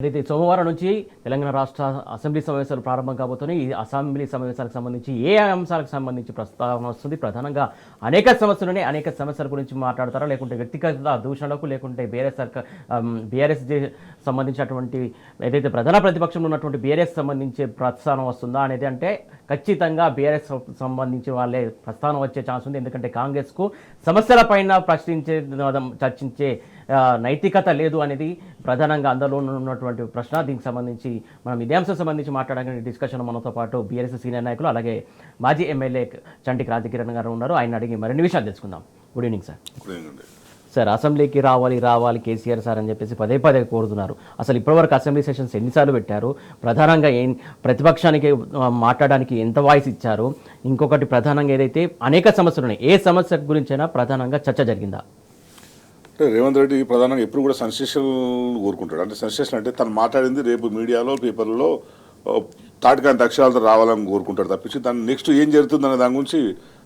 అయితే సోమవారం నుంచి తెలంగాణ రాష్ట్ర అసెంబ్లీ సమావేశాలు ప్రారంభం కాబోతున్నాయి. ఈ అసెంబ్లీ సమావేశాలకు సంబంధించి ఏ అంశాలకు సంబంధించి ప్రస్తావన వస్తుంది? ప్రధానంగా అనేక సమస్యల గురించి మాట్లాడతారా, లేకుంటే వ్యక్తిగత దూషణలకు, లేకుంటే బీఆర్ఎస్ సంబంధించినటువంటి ఏదైతే ప్రధాన ప్రతిపక్షంలో ఉన్నటువంటి బీఆర్ఎస్ సంబంధించి ప్రస్తావన వస్తుందా అనేది, అంటే ఖచ్చితంగా బీఆర్ఎస్ సంబంధించి వాళ్ళే ప్రస్తావన వచ్చే ఛాన్స్ ఉంది. ఎందుకంటే కాంగ్రెస్కు సమస్యల పైన చర్చించే నైతికత లేదు అనేది ప్రధానంగా అందరిలో ఉన్నటువంటి ప్రశ్న. దీనికి సంబంధించి మనం ఇదే అంశం సంబంధించి మాట్లాడడానికి డిస్కషన్ మనతో పాటు బీఆర్ఎస్ సీనియర్ నాయకులు, అలాగే మాజీ ఎమ్మెల్యే చంటికి రాజకిరణ్ గారు ఉన్నారు. ఆయన అడిగి మరిన్ని విషయాలు తెలుసుకుందాం. Good evening sir. సార్, అసెంబ్లీకి రావాలి కేసీఆర్ సార్ అని చెప్పేసి పదే కోరుతున్నారు. అసలు ఇప్పటివరకు అసెంబ్లీ సెషన్స్ ఎన్నిసార్లు పెట్టారు? ప్రధానంగా ప్రతిపక్షానికి మాట్లాడడానికి ఎంత వాయిస్ ఇచ్చారు? ఇంకొకటి ప్రధానంగా ఏదైతే అనేక సమస్యలు ఉన్నాయి, ఏ సమస్య గురించైనా ప్రధానంగా చర్చ జరిగిందా? అంటే రేవంత్ రెడ్డి ప్రధానంగా ఎప్పుడు కూడా సెన్సేషన్ కోరుకుంటాడు. అంటే సెన్సేషన్ అంటే తను మాట్లాడింది రేపు మీడియాలో, పేపర్లో తాటికాంత అక్షరాలతో రావాలని కోరుకుంటాడు తప్పించి దాన్ని నెక్స్ట్ ఏం జరుగుతుందనే దాని గురించి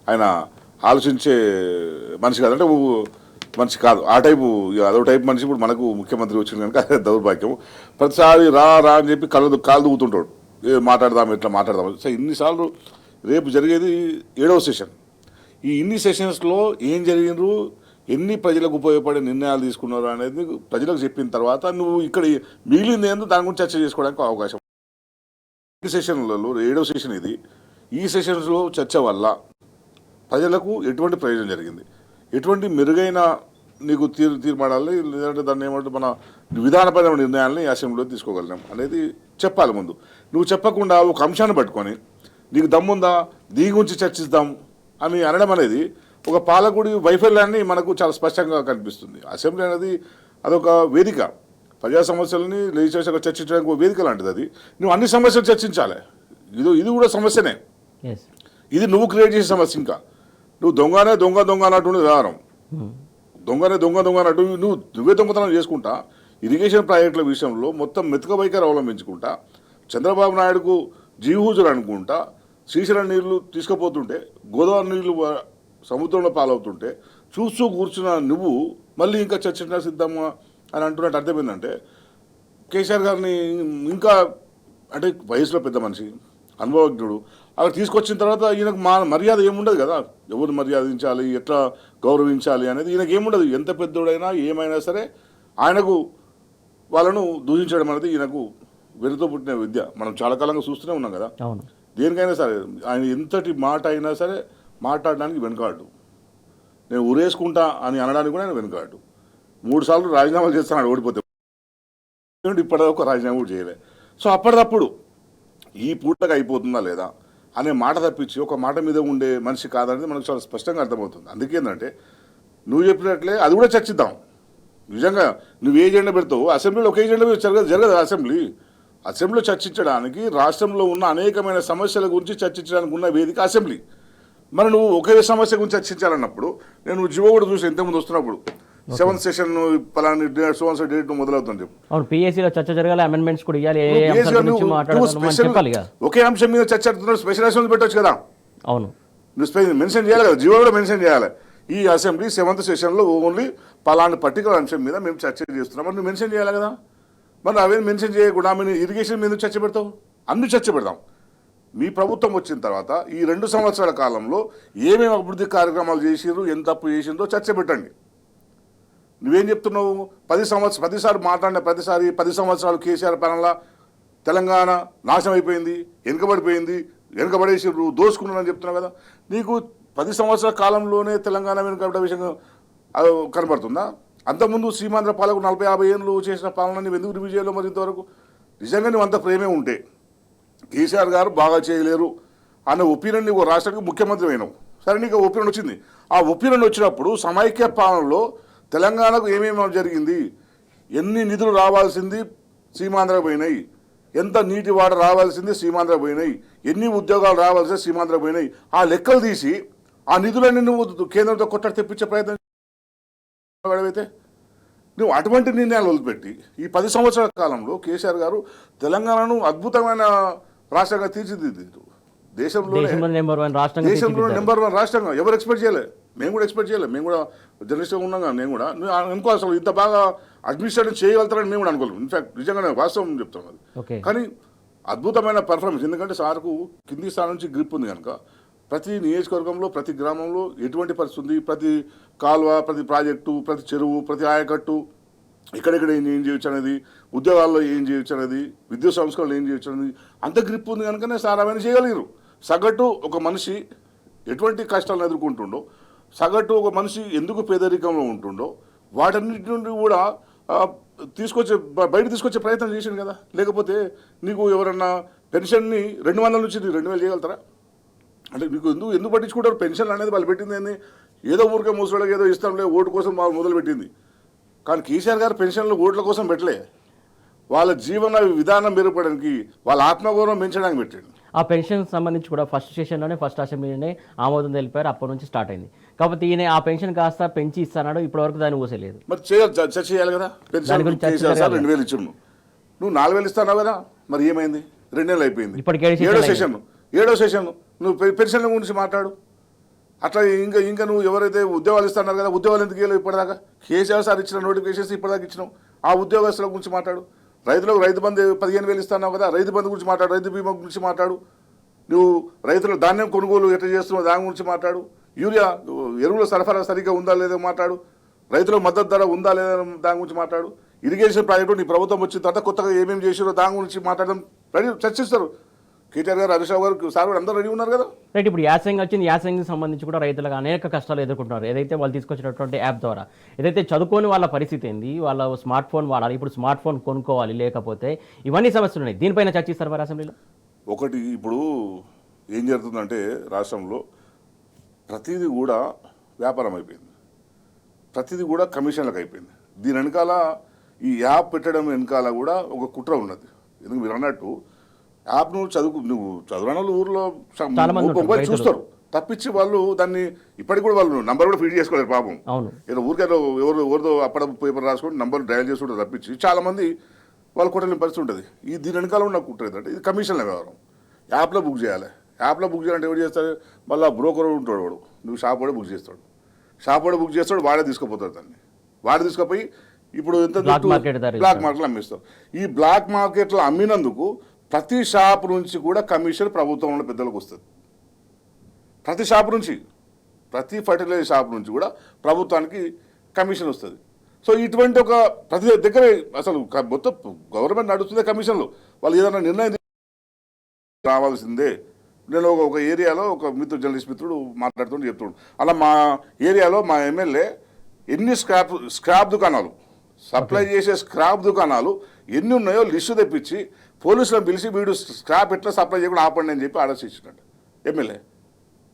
ఆయన ఆలోచించే మనిషి కాదు. అంటే మనిషి కాదు, ఆ టైపు, అదో టైపు మనిషి. ఇప్పుడు మనకు ముఖ్యమంత్రి వచ్చింది కనుక అదే దౌర్భాగ్యం. ప్రతిసారి రా అని చెప్పి కాలు దూగుతుంటాడు, మాట్లాడదాం ఎట్లా మాట్లాడదాం. సో ఇన్నిసార్లు రేపు జరిగేది 7వ సెషన్. ఈ ఇన్ని సెషన్స్లో ఏం జరిగినారు, ఎన్ని ప్రజలకు ఉపయోగపడే నిర్ణయాలు తీసుకున్నారు అనేది ప్రజలకు చెప్పిన తర్వాత నువ్వు ఇక్కడ మిగిలింది ఏందో దాని గురించి చర్చ చేసుకోవడానికి అవకాశం. ఈ సెషన్లలో 7వ సెషన్ ఇది. ఈ సెషన్స్లో చర్చ వల్ల ప్రజలకు ఎటువంటి ప్రయోజనం జరిగింది, ఎటువంటి మెరుగైన నీకు తీర్మానాలని, లేదంటే దాన్ని ఏమంటే మన విధానపరమైన నిర్ణయాలని అసెంబ్లీలో తీసుకోగలిగాం అనేది చెప్పాలి ముందు. నువ్వు చెప్పకుండా ఒక అంశాన్ని పట్టుకొని నీకు దమ్ముందా దీని గురించి చర్చిద్దాం అని అనడం అనేది ఒక పాలకుడి వైఫల్యాన్ని మనకు చాలా స్పష్టంగా కనిపిస్తుంది. అసెంబ్లీ అనేది అదొక వేదిక, ప్రజా సమస్యలని లెజిస్లేచర్గా చర్చించడానికి ఒక వేదిక లాంటిది. అది నువ్వు అన్ని సమస్యలు చర్చించాలి. ఇది కూడా సమస్యనే. ఇది నువ్వు క్రియేట్ చేసే సమస్య. ఇంకా నువ్వు దొంగ అన్నట్టు వ్యవహారం, దొంగ అన్నట్టు నువ్వే దొంగతనం చేసుకుంటా. ఇరిగేషన్ ప్రాజెక్టుల విషయంలో మొత్తం మెతుక వైఖరి అవలంబించుకుంటా, చంద్రబాబు నాయుడుకు జీహూజులు అనుకుంటా, శ్రీశైలం నీళ్లు తీసుకుపోతుంటే, గోదావరి నీళ్లు సముద్రంలో పాలవుతుంటే చూస్తూ కూర్చున్న నువ్వు మళ్ళీ ఇంకా చర్చించ సిద్ధమా అని అంటున్నట్టు అర్థమైందంటే కేసీఆర్ గారిని ఇంకా అంటే వయసులో పెద్ద మనిషి, అనుభవజ్ఞుడు, అక్కడ తీసుకొచ్చిన తర్వాత ఈయనకు మర్యాద ఏముండదు కదా. ఎవరు మర్యాదించాలి, ఎట్లా గౌరవించాలి అనేది ఈయనకు ఏముండదు. ఎంత పెద్దోడైనా ఏమైనా సరే ఆయనకు వాళ్ళను దూషించడం అనేది ఈయనకు వెనుతో పుట్టిన విద్య. మనం చాలా కాలంగా చూస్తూనే ఉన్నాం కదా. దేనికైనా సరే ఆయన ఎంతటి మాట అయినా సరే మాట్లాడడానికి వెనుకాడు. నేను ఉరేసుకుంటా అని అనడానికి కూడా ఆయన వెనుకాడు. 3 సార్లు రాజీనామాలు చేస్తాను ఓడిపోతే, ఇప్పటిదాకా రాజీనామా కూడా చేయలే. సో అప్పటిదప్పుడు ఈ పూటగా అయిపోతుందా లేదా అనే మాట తప్పించి ఒక మాట మీద ఉండే మనిషి కాదనేది మనకు చాలా స్పష్టంగా అర్థమవుతుంది. అందుకేందంటే నువ్వు చెప్పినట్లే అది కూడా చర్చిద్దాం. నిజంగా నువ్వు ఏ ఎజెండా పెడతావు, అసెంబ్లీలో ఒక ఎజెండా జరగదు. అసెంబ్లీలో చర్చించడానికి, రాష్ట్రంలో ఉన్న అనేకమైన సమస్యల గురించి చర్చించడానికి ఉన్న వేదిక అసెంబ్లీ. మరి నువ్వు ఒకే సమస్య గురించి చర్చించాలన్నప్పుడు నేను జివో కూడా చూసి ఎంతమంది వస్తున్నప్పుడు 7th సెషన్ పలాని డేట్ మొదలవుతుంది చెప్పు. చర్చ జరగాలి, అమెండ్మెంట్స్ కూడా ఇవ్వాలి. ఒకే అంశం మీద చర్చ స్పెషల్ అసెంబ్లీ పెట్టవచ్చు కదా. అవును, నువ్వు మెన్షన్ చేయాలి కదా, జివో కూడా మెన్షన్ చేయాలి. ఈ అసెంబ్లీ 7th సెషన్లో ఓన్లీ పలాని పర్టికులర్ అంశం మీద మేము చర్చ చేస్తున్నాం మరి నువ్వు మెన్షన్ చేయాలి కదా. మరి అవేం మెన్షన్ చేయకుండా మీరు ఇరిగేషన్ మీద చర్చ పెడతావు? అన్ని చర్చ పెడతాం. మీ ప్రభుత్వం వచ్చిన తర్వాత ఈ 2 సంవత్సరాల కాలంలో ఏమేమి అభివృద్ధి కార్యక్రమాలు చేసిర్రు, ఎంత తప్పు చేసిందో చర్చ పెట్టండి. నువ్వేం చెప్తున్నావు? 10 మాట్లాడిన ప్రతిసారి 10 సంవత్సరాలు కేసీఆర్ పాలనలో తెలంగాణ నాశనం అయిపోయింది, వెనుకబడేసిర్రు, దోసుకున్నారని చెప్తున్నావు కదా. నీకు 10 సంవత్సరాల కాలంలోనే తెలంగాణ వెనుకబడే విషయం కనబడుతుందా? అంతకుముందు సీమాంధ్ర పాలకు 40-50 ఏళ్ళు చేసిన పాలన నువ్వు ఎందుకు రివ్యూ చేయాలో? మరి ఇంతవరకు నిజంగా నువ్వు అంత ప్రేమే ఉంటే కేసీఆర్ గారు బాగా చేయలేరు అనే ఒపీనియన్ నీకు రాష్ట్రానికి ముఖ్యమంత్రి అయినావు. సరే, నీకు ఒపీనియన్ వచ్చింది. ఆ ఒపీనియన్ వచ్చినప్పుడు సమైక్య పాలనలో తెలంగాణకు ఏమేమి జరిగింది, ఎన్ని నిధులు రావాల్సింది సీమాంధ్రకు పోయినాయి, ఎంత నీటి వాటర్ రావాల్సింది సీమాంధ్రకు పోయినాయి, ఎన్ని ఉద్యోగాలు రావాల్సింది సీమాంధ్రకు పోయినాయి, ఆ లెక్కలు తీసి ఆ నిధులన్నీ నువ్వు కేంద్రంతో కొట్టడి తెప్పించే ప్రయత్నం అయితే నువ్వు అటువంటి నిర్ణయాలు వదిలిపెట్టి ఈ 10 సంవత్సరాల కాలంలో కేసీఆర్ గారు తెలంగాణను అద్భుతమైన రాష్ట్రంగా తీర్చిదిద్దు. దేశంలో నెంబర్ 1 రాష్ట్రంగా ఎవరు ఎక్స్పెక్ట్ చేయలే. మేము కూడా ఎక్స్పెక్ట్ చేయలేదు. మేము కూడా జర్నలిస్ట్గా ఉన్నాం కానీ నేను కూడా అనుకో అసలు ఇంత బాగా అడ్మినిస్ట్రేషన్ చేయగలుగుతారని మేము కూడా అనుకోలేము. ఇన్ఫాక్ట్ నిజంగానే వాస్తవం చెప్తాం అది. ఓకే. కానీ అద్భుతమైన పర్ఫార్మెన్స్, ఎందుకంటే సార్కు కింది స్థానం నుంచి గ్రిప్ ఉంది కనుక ప్రతి నియోజకవర్గంలో ప్రతి గ్రామంలో ఎటువంటి పరిస్థితి ఉంది, ప్రతి కాలువ, ప్రతి ప్రాజెక్టు, ప్రతి చెరువు, ప్రతి ఆయకట్టు, ఎక్కడెక్కడ ఏం చేయొచ్చు అనేది, ఉద్యోగాల్లో ఏం చేయొచ్చు అనేది, విద్యుత్ సంస్థల్లో ఏం చేయొచ్చు అనేది అంత గ్రిప్ ఉంది కనుకనే సార్ అవన్నీ చేయగలిగారు. సగటు ఒక మనిషి ఎటువంటి కష్టాలను ఎదుర్కొంటుండో, సగటు ఒక మనిషి ఎందుకు పేదరికంలో ఉంటుండో వాటన్నిటి నుండి కూడా బయట తీసుకొచ్చే ప్రయత్నం చేసింది కదా. లేకపోతే నీకు ఎవరన్నా పెన్షన్ని 200 నుంచి 2000 చేయగలుగుతారా? అంటే మీకు ఎందుకు పట్టించుకుంటారు? పెన్షన్ అనేది వాళ్ళు పెట్టింది ఏంది, ఏదో ఊరికే ముసలికి ఏదో ఇస్తాంలే ఓటు కోసం వాళ్ళు మొదలు పెట్టింది. కానీ కేసీఆర్ గారు పెన్షన్లు ఓట్ల కోసం పెట్టలే, వాళ్ళ జీవన విధానం మెరుగుపడడానికి, వాళ్ళ ఆత్మగౌరవం పెంచడానికి పెట్టాడు. ఆ పెన్షన్ సంబంధించి కూడా ఫస్ట్ సెషన్లోనే ఫస్ట్ అసెంబ్లీలోనే ఆమోదం తెలిపారు. అప్పటి నుంచి స్టార్ట్ అయింది. కాకపోతే ఈయన ఆ పెన్షన్ కాస్త పెంచి ఇస్తాడు, ఇప్పటివరకు దాన్ని ఊసలేదు. మరి చర్చ చేయాలి కదా. పెన్షన్ 2000 ఇచ్చారు, నువ్వు 4000 ఇస్తావు కదా, మరి ఏమైంది? 2 నెలలు అయిపోయింది, ఇప్పటికి 7వ సెషన్ నువ్వు పెన్షన్ల గురించి మాట్లాడు. అట్లా ఇంకా నువ్వు ఎవరైతే ఉద్యోగాలు ఇస్తున్నారు కదా, ఉద్యోగాలు ఎందుకు ఇవ్వలేవు ఇప్పటిదాకా? కేసీఆర్ సార్ ఇచ్చిన నోటిఫికేషన్స్ ఇప్పటిదాకా ఇచ్చినావు. ఆ ఉద్యోగస్తుల గురించి మాట్లాడు. రైతులకు రైతు బంధు 15,000 ఇస్తున్నావు కదా, రైతు బంధు గురించి మాట్లాడు, రైతు బీమా గురించి మాట్లాడు. నువ్వు రైతుల ధాన్యం కొనుగోలు ఎట్లా చేస్తున్నావు దాని గురించి మాట్లాడు. యూరియా ఎరువుల సరఫరా సరిగ్గా ఉందా లేదో మాట్లాడు. రైతులకు మద్దతు ధర ఉందా లేదా దాని గురించి మాట్లాడు. ఇరిగేషన్ ప్రాజెక్టు నీ ప్రభుత్వం వచ్చిన తర్వాత కొత్తగా ఏమేమి చేసారో దాని గురించి మాట్లాడడం రెడీ చర్చిస్తారు. కేటీఆర్ గారు, హరీష్ రావు గారు, సార్ అందరూ రెడీ ఉన్నారు కదా. రైట్. ఇప్పుడు యాసంగి వచ్చింది. యాసంగికి సంబంధించి కూడా రైతులకు అనేక కష్టాలు ఎదుర్కొంటున్నారు. ఏదైతే వాళ్ళు తీసుకొచ్చినటువంటి యాప్ ద్వారా ఏదైతే చదువుకోని వాళ్ళ పరిస్థితి ఏంది, వాళ్ళ స్మార్ట్ ఫోన్ వాడాలి, ఇప్పుడు స్మార్ట్ ఫోన్ కొనుక్కోవాలి, లేకపోతే ఇవన్నీ సమస్యలు ఉన్నాయి. దీనిపైన చర్చిస్తారు మరి అసెంబ్లీలో. ఒకటి ఇప్పుడు ఏం జరుగుతుందంటే రాష్ట్రంలో ప్రతిదీ కూడా వ్యాపారం అయిపోయింది, ప్రతిదీ కూడా కమిషన్లకు అయిపోయింది. దీని వెనకాల ఈ యాప్ పెట్టడం వెనకాల కూడా ఒక కుట్ర ఉన్నది. ఎందుకు మీరు అన్నట్టు యాప్ నువ్వు చదువురాని వాళ్ళు ఊర్లో మొబైల్ చూస్తారు తప్పించి వాళ్ళు దాన్ని ఇప్పటికి కూడా వాళ్ళు నంబర్ కూడా ఫీడ్ చేసుకోలేరు పాపం. ఏదో ఊరికేదో ఎవరిదో అప్పటి పేపర్ రాసుకుంటే నంబర్ డయల్ చేసుకుంటే తప్పించి చాలా మంది వాళ్ళు కొట్టలేని పరిస్థితి ఉంటుంది. దీని వెనకాల ఉన్న కుట్ర ఏంటంటే ఇది కమిషన్ల వ్యవహారం. యాప్లో బుక్ చేయాలి. యాప్లో బుక్ చేయాలంటే ఎవరు చేస్తారు? మళ్ళీ బ్రోకర్ ఉంటాడు, వాడు నువ్వు షాప్ కూడా బుక్ చేస్తాడు, షాప్ కూడా బుక్ చేస్తాడు, వాడే తీసుకుపోతాడు. దాన్ని వాడే తీసుకుపోయి ఇప్పుడు ఎంత బ్లాక్ మార్కెట్లో అమ్మిస్తారు. ఈ బ్లాక్ మార్కెట్లో అమ్మినందుకు ప్రతి షాప్ నుంచి కూడా కమిషన్ ప్రభుత్వంలో పెద్దలకు వస్తుంది. ప్రతి షాప్ నుంచి, ప్రతి ఫర్టిలైజర్ షాప్ నుంచి కూడా ప్రభుత్వానికి కమిషన్ వస్తుంది. సో ఇటువంటి ఒక ప్రతి దగ్గర అసలు మొత్తం గవర్నమెంట్ నడుస్తుందే కమిషన్లు. వాళ్ళు ఏదైనా నిర్ణయం రావాల్సిందే. నేను ఒక ఏరియాలో ఒక మిత్రుడు, జర్నలిస్ట్ మిత్రుడు మాట్లాడుతుంటే చెప్తున్నాడు, అలా మా ఏరియాలో మా ఎమ్మెల్యే ఎన్ని స్క్రాప్ దుకాణాలు, సప్లై చేసే స్క్రాప్ దుకాణాలు ఎన్ని ఉన్నాయో లిస్టు తెప్పించి పోలీసులను పిలిచి వీడు స్క్రాప్ ఎట్లా సప్లై చేయకుండా ఆపండి అని చెప్పి ఆర్డర్స్ ఇచ్చినట్టు ఎమ్మెల్యే.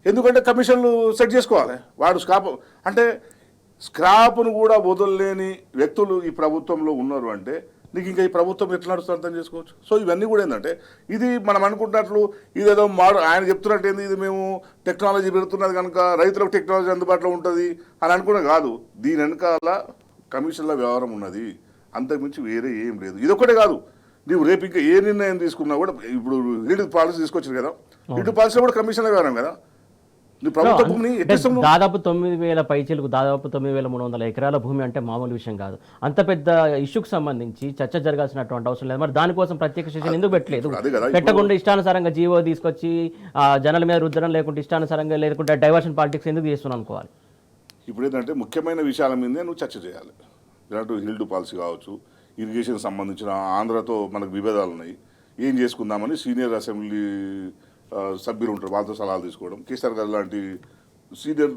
ఎందుకంటే కమిషన్లు సెట్ చేసుకోవాలి. వాడు స్క్రాప్ అంటే స్క్రాప్ను కూడా వదలలేని వ్యక్తులు ఈ ప్రభుత్వంలో ఉన్నారు అంటే నీకు ఇంకా ఈ ప్రభుత్వం ఎట్లా నడుస్తుంది అర్థం చేసుకోవచ్చు. సో ఇవన్నీ కూడా ఏంటంటే ఇది మనం అనుకుంటున్నట్లు ఇదేదో ఆయన చెప్తున్నట్టు ఏంది, ఇది మేము టెక్నాలజీ పెడుతున్నది కనుక రైతులకు టెక్నాలజీ అందుబాటులో ఉంటుంది అని అనుకునే కాదు. దీని వెనకాల కమిషన్ల వ్యవహారం ఉన్నది, అంతకుమించి వేరే ఏం లేదు. ఇదొక్కటే కాదు, నీవు రేపు ఇంకా ఏ నిర్ణయం తీసుకున్నా కూడా ఇప్పుడు లీడ్ పాలసీ తీసుకొచ్చారు కదా, లీడ్ పాలసీలో కూడా కమిషన్ల వ్యవహారం కదా. దాదాపు 9,000 పైచీలకు దాదాపు 9,300 ఎకరాల భూమి అంటే మామూలు విషయం కాదు. అంత పెద్ద ఇష్యూకి సంబంధించి చర్చ జరగాల్సినటువంటి అవసరం లేదు. మరి దానికోసం ప్రత్యేక సెషన్ ఎందుకు పెట్టలేదు? పెట్టకుండా ఇష్టానుసారంగా జీవో తీసుకొచ్చి జనాల మీద రుద్దడం, లేకుంటే ఇష్టానుసారంగా లేకుంటే డైవర్షన్ పాలిటిక్స్ ఎందుకు చేస్తున్నాను అనుకోవాలి. ఇప్పుడు ఏంటంటే ముఖ్యమైన విషయాల మీదే నువ్వు చర్చ చేయాలి. ఇలాంటి హిల్డ్ పాలసీ కావచ్చు, ఇరిగేషన్ సంబంధించిన ఆంధ్రతో మనకు విభేదాలు ఉన్నాయి, ఏం చేసుకుందామని సీనియర్ అసెంబ్లీ సభ్యులు ఉంటారు, వాళ్ళతో సలహాలు తీసుకోవడం. కేసీఆర్ గారు లాంటి సీనియర్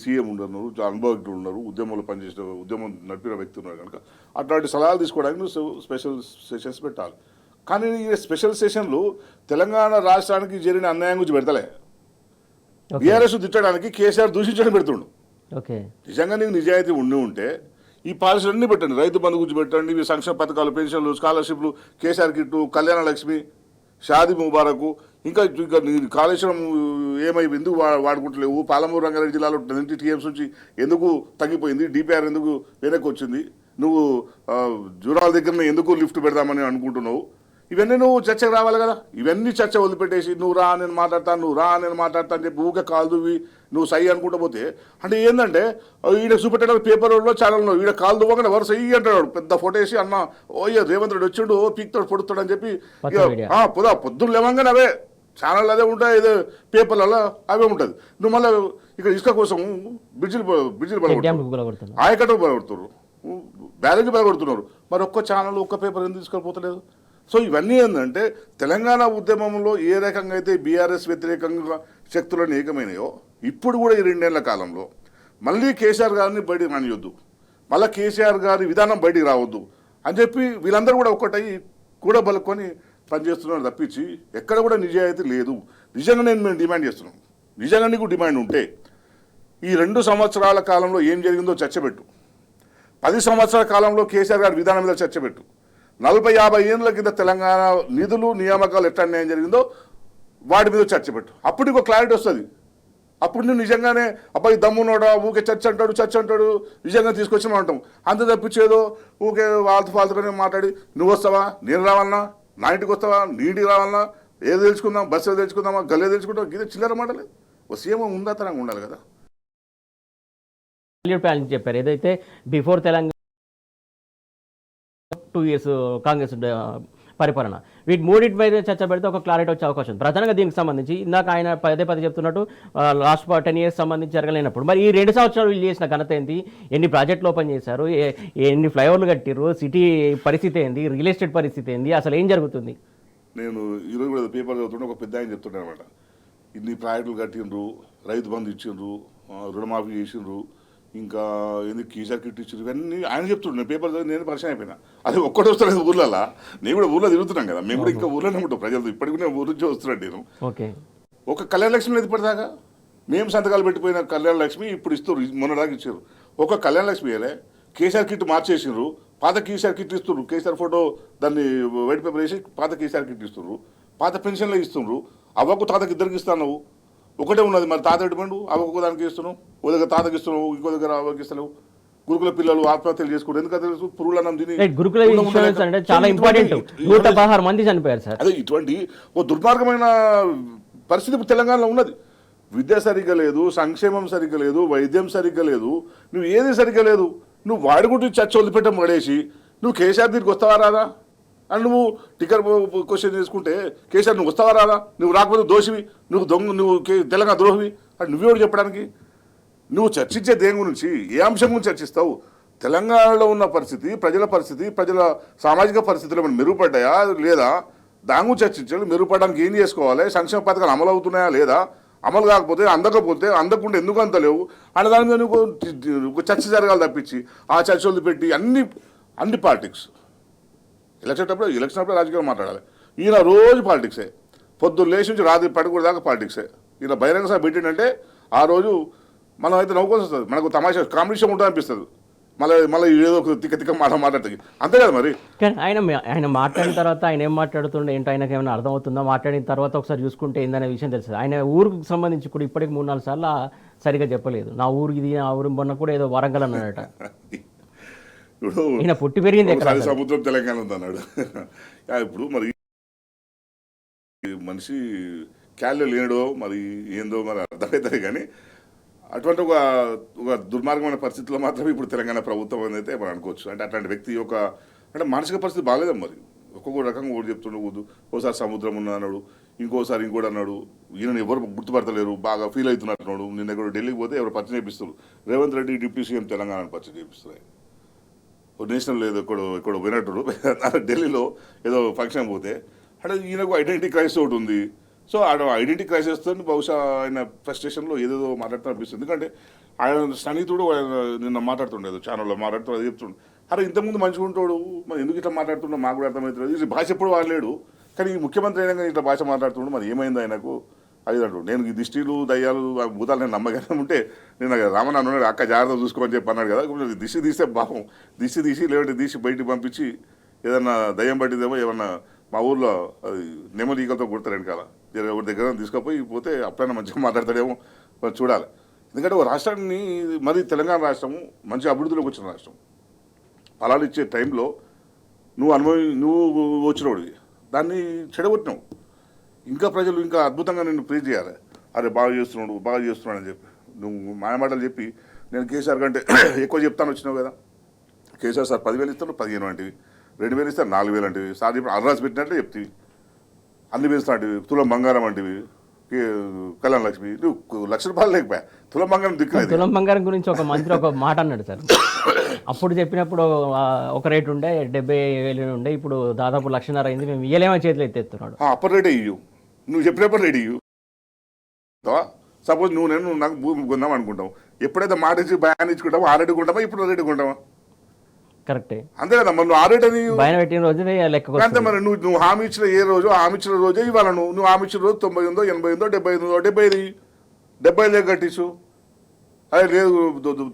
సీఎం ఉన్నారు, అనుభవజ్ఞులు ఉన్నారు, ఉద్యమంలో పనిచేసిన ఉద్యమం నడిపిన వ్యక్తి ఉన్నారు కనుక అట్లాంటి సలహాలు తీసుకోవడానికి నువ్వు స్పెషల్ సెషన్స్ పెట్టాలి. కానీ ఈ స్పెషల్ సెషన్లు తెలంగాణ రాష్ట్రానికి జరిగిన అన్యాయం గురించి పెడతలే, బీఆర్ఎస్ తిట్టడానికి, కేసీఆర్ దూషించడం పెడుతుండు. నిజంగా నీకు నిజాయితీ ఉంటే ఈ పాలసీలు అన్నీ పెట్టండి. రైతు బంధు గురించి పెట్టండి, ఇవి సంక్షేమ పథకాలు, పెన్షన్లు, స్కాలర్షిప్లు, కేసీఆర్ కిట్టు, కళ్యాణ లక్ష్మి, షాదీ ముబారకు, ఇంకా కాళేశ్వరం ఎందుకు వాడుకుంటలేవు, పాలమూరు రంగారెడ్డి జిల్లాలో 20 టీఎంస్ నుంచి ఎందుకు తగ్గిపోయింది, డిపిఆర్ ఎందుకు వెనక్కి వచ్చింది, నువ్వు జూరాల దగ్గరనే ఎందుకు లిఫ్ట్ పెడదామని అనుకుంటున్నావు, ఇవన్నీ నువ్వు చర్చకు రావాలి కదా. ఇవన్నీ చర్చ వదిలిపెట్టేసి నువ్వు రా నేను మాట్లాడతాను, నువ్వు రా నేను మాట్లాడతాను అని చెప్పి ఊకే కాల్దువి నువ్వు సై అనుకుంటూ పోతే అంటే ఏంటంటే ఈడ చూపెట్టాడు పేపర్లో ఛానల్లో ఈడ కాల్దువ్వగానే వరుస సై అంటాడు, పెద్ద ఫోటో వేసి అన్న ఓయ్య రేవంత్ రెడ్డి వచ్చిండు పీక్తాడు పొడుతాడు అని చెప్పి పొద్దున్న లేవంగానే అవే ఛానల్ అదే ఉంటాయి, ఇదే పేపర్లలో అవే ఉంటుంది. నువ్వు మళ్ళీ ఇక్కడ ఇసుక కోసం బ్రిడ్జిలు బలగొడుతున్నారు, ఆయకట్టు బలగొడుతున్నారు, బ్యారేజ్ బలగొడుతున్నారు. మరి ఒక్క ఛానల్ ఒక్క పేపర్ ఎందుకు తీసుకెళ్ళిపోతలేదు? సో ఇవన్నీ ఏంటంటే తెలంగాణ ఉద్యమంలో ఏ రకంగా అయితే బీఆర్ఎస్ వ్యతిరేకంగా శక్తులను ఏకమైనాయో ఇప్పుడు కూడా ఈ 2 ఏళ్ల కాలంలో మళ్ళీ కేసీఆర్ గారిని బయటికి రానియొద్దు, మళ్ళీ కేసీఆర్ గారి విధానం బయటికి రావద్దు అని చెప్పి వీళ్ళందరూ కూడా ఒక్కటై కూడా బలుకొని పనిచేస్తున్నారు తప్పించి ఎక్కడ కూడా నిజాయితీ లేదు. నిజంగా మేము డిమాండ్ చేస్తున్నాం, నిజంగా నీకు డిమాండ్ ఉంటే ఈ 2 సంవత్సరాల కాలంలో ఏం జరిగిందో చర్చపెట్టు, 10 సంవత్సరాల కాలంలో కేసీఆర్ గారి విధానం మీద చర్చపెట్టు, 40-50 ఏళ్ళ కింద తెలంగాణ నిధులు నియామకాలు ఎట్లా అన్యాయం జరిగిందో వాటి మీద చర్చ పెట్టు. అప్పుడు ఇంకో క్లారిటీ వస్తుంది. అప్పుడు నువ్వు నిజంగానే అబ్బాయి దమ్మునోడా ఊకే చర్చ అంటాడు నిజంగా తీసుకొచ్చిన అంటాం. అంత తప్పించేదో ఊకే ఫాల్తుగానే మాట్లాడి నువ్వు వస్తావా, నేను రావాలన్నా, నా ఇంటికి వస్తావా, నీ ఇంటికి రావాలన్నా, ఏదో తెలుసుకుందాం, బస్సు తెలుసుకుందామా, గల్లే తెలుసుకుందాం, ఇది చిల్లర మాటలేదు. ఒక సీఎం ఉందాతనంగా ఉండాలి కదా. చెప్పారు ఏదైతే బిఫోర్ తెలంగాణ 2 years కాంగ్రెస్ పరిపాలన, వీటి మూడింటి మీద చర్చ పెడితే ఒక క్లారిటీ వచ్చే అవకాశం ఉంది. ప్రధానంగా దీనికి సంబంధించి ఇందాక ఆయన పదే చెప్తున్నట్టు లాస్ట్ 10 years సంబంధించి జరగలేనప్పుడు మరి ఈ 2 సంవత్సరాలు వీళ్ళు చేసిన ఘనత ఏంటి, ఎన్ని ప్రాజెక్టులు ఓపెన్ చేశారు, ఎన్ని ఫ్లైఓవర్లు కట్టిరు, సిటీ పరిస్థితి ఏంది, రియల్ ఎస్టేట్ పరిస్థితి ఏంది, అసలు ఏం జరుగుతుంది? నేను ఈరోజు కూడా పేపర్ చదువుతుంటే ఒక పెద్ద ఆయన చెప్తుండే అనమాట, ఇన్ని ప్రాజెక్టులు కట్టిండ్రు, రైతు బంధు ఇచ్చిండ్రు, రుణమాఫీ చేసిండ్రు, ఇంకా ఎందుకు కీసర్ కిట్ ఇచ్చారు, ఇవన్నీ ఆయన చెప్తుండే. నేను పేపర్ చదివి నేను పరిచయం అయిపోయినా. అది ఒక్కటి వస్తలేదు ఊర్లలో, నేను కూడా ఊర్లో తిరుగుతున్నాం కదా, మేము కూడా ఇంకా ఊర్లోనే ఉంటాం ప్రజలతో, ఇప్పటికి నేను ఊరు నుంచి వస్తున్నాను. నేను ఒక కళ్యాణ లక్ష్మి లేదు ఇప్పటిదాకా, మేము సంతకాలు పెట్టిపోయిన కళ్యాణ లక్ష్మి ఇప్పుడు ఇస్తారు, మొన్నదాకా ఇచ్చారు. ఒక కళ్యాణ లక్ష్మి వేలే, కేసీఆర్ కిట్ మార్చేసిండ్రు, పాత కేసీఆర్ కిట్ ఇస్తున్నారు, కేసీఆర్ ఫోటో దాన్ని వైట్ పేపర్ వేసి పాత కేసీఆర్ కిట్ ఇస్తున్నారు, పాత పెన్షన్లు ఇస్తున్నారు. అవ్వకు తాతకి ఇద్దరికి ఇస్తాను, ఒకటే ఉన్నది మరి తాత ఎటువంటి అవ్వకు దానికి ఇస్తున్నావు, ఓ దగ్గర తాతకి ఇస్తున్నావు, ఇంకో దగ్గర అవ్వకి ఇస్తున్నావు. గురుకుల పిల్లలు ఆత్మహత్యలు చేసుకుంటారు, ఎందుకంటే పురుగులన్నం తిని చాలా ఇంపార్టెంట్ 116 మంది చనిపోయారు సార్. అదే ఇటువంటి ఓ దుర్మార్గమైన పరిస్థితి తెలంగాణలో ఉన్నది. విద్య సరిగ్గా లేదు, సంక్షేమం సరిగ్గా లేదు, వైద్యం సరిగ్గా లేదు, నువ్వు ఏది సరిగ్గా లేదు. నువ్వు వాడి గురించి చర్చ వదిలిపెట్టం పడేసి నువ్వు కేసీఆర్ దీనికి వస్తావా రాదా అని నువ్వు టికెట్ క్వశ్చన్ చేసుకుంటే కేసీఆర్ నువ్వు వస్తావా రాదా, నువ్వు రాకపోతే దోషివి, నువ్వు దొంగ, నువ్వు తెలంగాణ ద్రోహివి అని నువ్వెవడు చెప్పడానికి? నువ్వు చర్చించే దేని గురించి, ఏ అంశం గురించి చర్చిస్తావు? తెలంగాణలో ఉన్న పరిస్థితి, ప్రజల సామాజిక పరిస్థితులు ఏమైనా మెరుగుపడ్డాయా లేదా, దాని గురించి చర్చించాలి. మెరుగుపడడానికి ఏం చేసుకోవాలి, సంక్షేమ పథకాలు అమలు అవుతున్నాయా లేదా, అమలు కాకపోతే అందకుండా ఎందుకు అంత లేవు అనే దాని మీద నువ్వు చర్చ జరగాలి తప్పించి ఆ చర్చలు పెట్టి అన్ని పాలిటిక్స్. ఎలక్షన్ అప్పుడు రాజకీయాలు మాట్లాడాలి. ఈయన రోజు పాలిటిక్సే, పొద్దున్న లేచి నుంచి రాత్రి పడుకునే దాకా పాలిటిక్సే. ఈయన బహిరంగ సభ పెట్టిందంటే ఆ రోజు మనం అయితే నవ్వుకోవాల్సి వస్తుంది, మనకు తమాషా కాంపిటీషన్ ఉంటుంది అనిపిస్తుంది. మళ్ళీ ఏదో ఒక తిక్క మాట్లాడుతుంది, అంతే కదా. మరి ఆయన మాట్లాడిన తర్వాత ఆయన ఏం మాట్లాడుతుండే ఏంటో ఆయనకి ఏమైనా అర్థమవుతుందా? మాట్లాడిన తర్వాత ఒకసారి చూసుకుంటే ఏందనే విషయం తెలుస్తుంది. ఆయన ఊరికి సంబంధించి కూడా ఇప్పటికి 3-4 సార్లు సరిగా చెప్పలేదు. నా ఊరు ఇది, నా ఊరు మొన్న కూడా ఏదో వరంగల్ అన్నాడట. ఈయన పుట్టి పెరిగింది సముద్రం తెలంగాణ ఉందన్నాడు. ఇప్పుడు మరి మనిషి క్యాల్లో లేడో మరి ఏందో మరి అర్థమవుతుంది. కానీ అటువంటి ఒక దుర్మార్గమైన పరిస్థితిలో మాత్రమే ఇప్పుడు తెలంగాణ ప్రభుత్వం అనేది మనం అనుకోవచ్చు. అంటే అట్లాంటి వ్యక్తి అంటే మానసిక పరిస్థితి బాగాలేదు. మరి ఒక్కొక్క రకంగా ఒకటి చెప్తుండకూడదు. ఓసారి సముద్రం ఉన్నదన్నాడు, ఇంకోసారి ఇంకోటి అన్నాడు. ఈయన ఎవరు గుర్తుపడతలేరు, బాగా ఫీల్ అవుతున్నట్టున్నాడు. నిన్న కూడా ఢిల్లీకి పోతే ఎవరు పరిచయం చేపిస్తారు, రేవంత్ రెడ్డి డిప్యూటీ సీఎం తెలంగాణను పరిచయం చేపిస్తారు. నేషనల్ లేదు ఇక్కడ వినట్టుడు ఢిల్లీలో ఏదో ఫంక్షన్ పోతే అంటే ఈయనకు ఐడెంటిటీ క్రైసిస్ ఒకటి ఉంది. సో ఐడెంటిటీ క్రైసిస్తో బహుశా ఆయన ఫ్రస్ట్రేషన్లో ఏదేదో మాట్లాడుతూ అనిపిస్తుంది. ఎందుకంటే ఆయన స్నేహితుడు నిన్న మాట్లాడుతుండేది ఛానల్లో మాట్లాడుతూ అది చెప్తుండే, అరే ఇంతకుముందు మంచిగా ఉంటాడు, మరి ఎందుకు ఇట్లా మాట్లాడుతుండో మాకు కూడా అర్థమవుతుంది. ఇది భాష ఎప్పుడు వాడలేడు, కానీ ముఖ్యమంత్రి అయినా ఇట్లా భాష మాట్లాడుతుండే, మరి ఏమైంది ఆయనకు అది అంటు. నేను ఈ దిష్టిలు దయ్యాలు భూతాలు నేను నమ్మగానే ఉంటే నేను రామన్ అన్నాడు, అక్క జాగ్రత్త చూసుకోమని చెప్పి అన్నాడు కదా. దిష్టి తీస్తే పాపం దిష్టి తీసి లేదంటే తీసి బయటికి పంపించి ఏదన్నా దయ్యం పట్టిదేమో ఏమన్నా మా ఊర్లో అది నెమ్మదిగలతో కొడతారు కదా, ఒకటి దగ్గర తీసుకుపోయి పోతే అప్పుడైనా మంచిగా మాట్లాడతాడేమో చూడాలి. ఎందుకంటే ఒక రాష్ట్రాన్ని మరి తెలంగాణ రాష్ట్రము మంచి అభివృద్ధిలోకి వచ్చిన రాష్ట్రం. ఫలాలు ఇచ్చే టైంలో నువ్వు వచ్చినోడివి, దాన్ని చెడగొట్టినావు. ఇంకా ప్రజలు ఇంకా అద్భుతంగా నిన్ను ప్రేజ్ చేయాలి. అరే బాగా చేస్తున్నాడు అని చెప్పి నువ్వు మాయమాటలు చెప్పి నేను కేసీఆర్ కంటే ఎక్కువ చెప్తాను వచ్చినావు కదా. కేసీఆర్ సార్ 10,000 ఇస్తారు 15 అంటివి, 2,000 ఇస్తారు 4,000 అంటివి, సార్ ఇప్పుడు అర్రాసి పెట్టినట్లే చెప్తివి, అన్ని పెంచుతా అంటివి, తులం బంగారం అంటివి, కళ్యాణ లక్ష్మి నువ్వు ₹1,00,000 లేకపోయా తులం బంగారం దిక్కులేదు. తులం బంగారం గురించి ఒక మంత్రి ఒక మాట అన్నాడు సార్. అప్పుడు చెప్పినప్పుడు ఒక రేటు ఉండే 70,000 ఉండే, ఇప్పుడు దాదాపు 1,50,000 అయింది, మేము ఇయ్యలేమని చేతులు ఎత్తేస్తున్నాడు. అప్పటి రేటే ఇయ్యు, నువ్వు చెప్పినప్పుడు రేటు ఇయ్యు. సపోజ్ నేను నాకు భూమి కొందాం అనుకుంటాం, ఎప్పుడైతే మాట ఇచ్చి భయాన్ని ఇచ్చుకుంటామో ఆ రేటు కొంటామా, ఇప్పుడు రేటు కొంటామా? కరెక్టే, అంతే కదా. మరి నువ్వు ఆ రేట్ అని భయం పెట్టిన రోజునే లెక్క అంతే. మరి నువ్వు హామీ ఇచ్చిన ఏ రోజు హామీ ఇచ్చిన రోజే ఇవ్వాలి. నువ్వు హామీ ఇచ్చిన రోజు 90 ఉందో 80 ఉందో 75 70 కట్టించు. అదే లేదు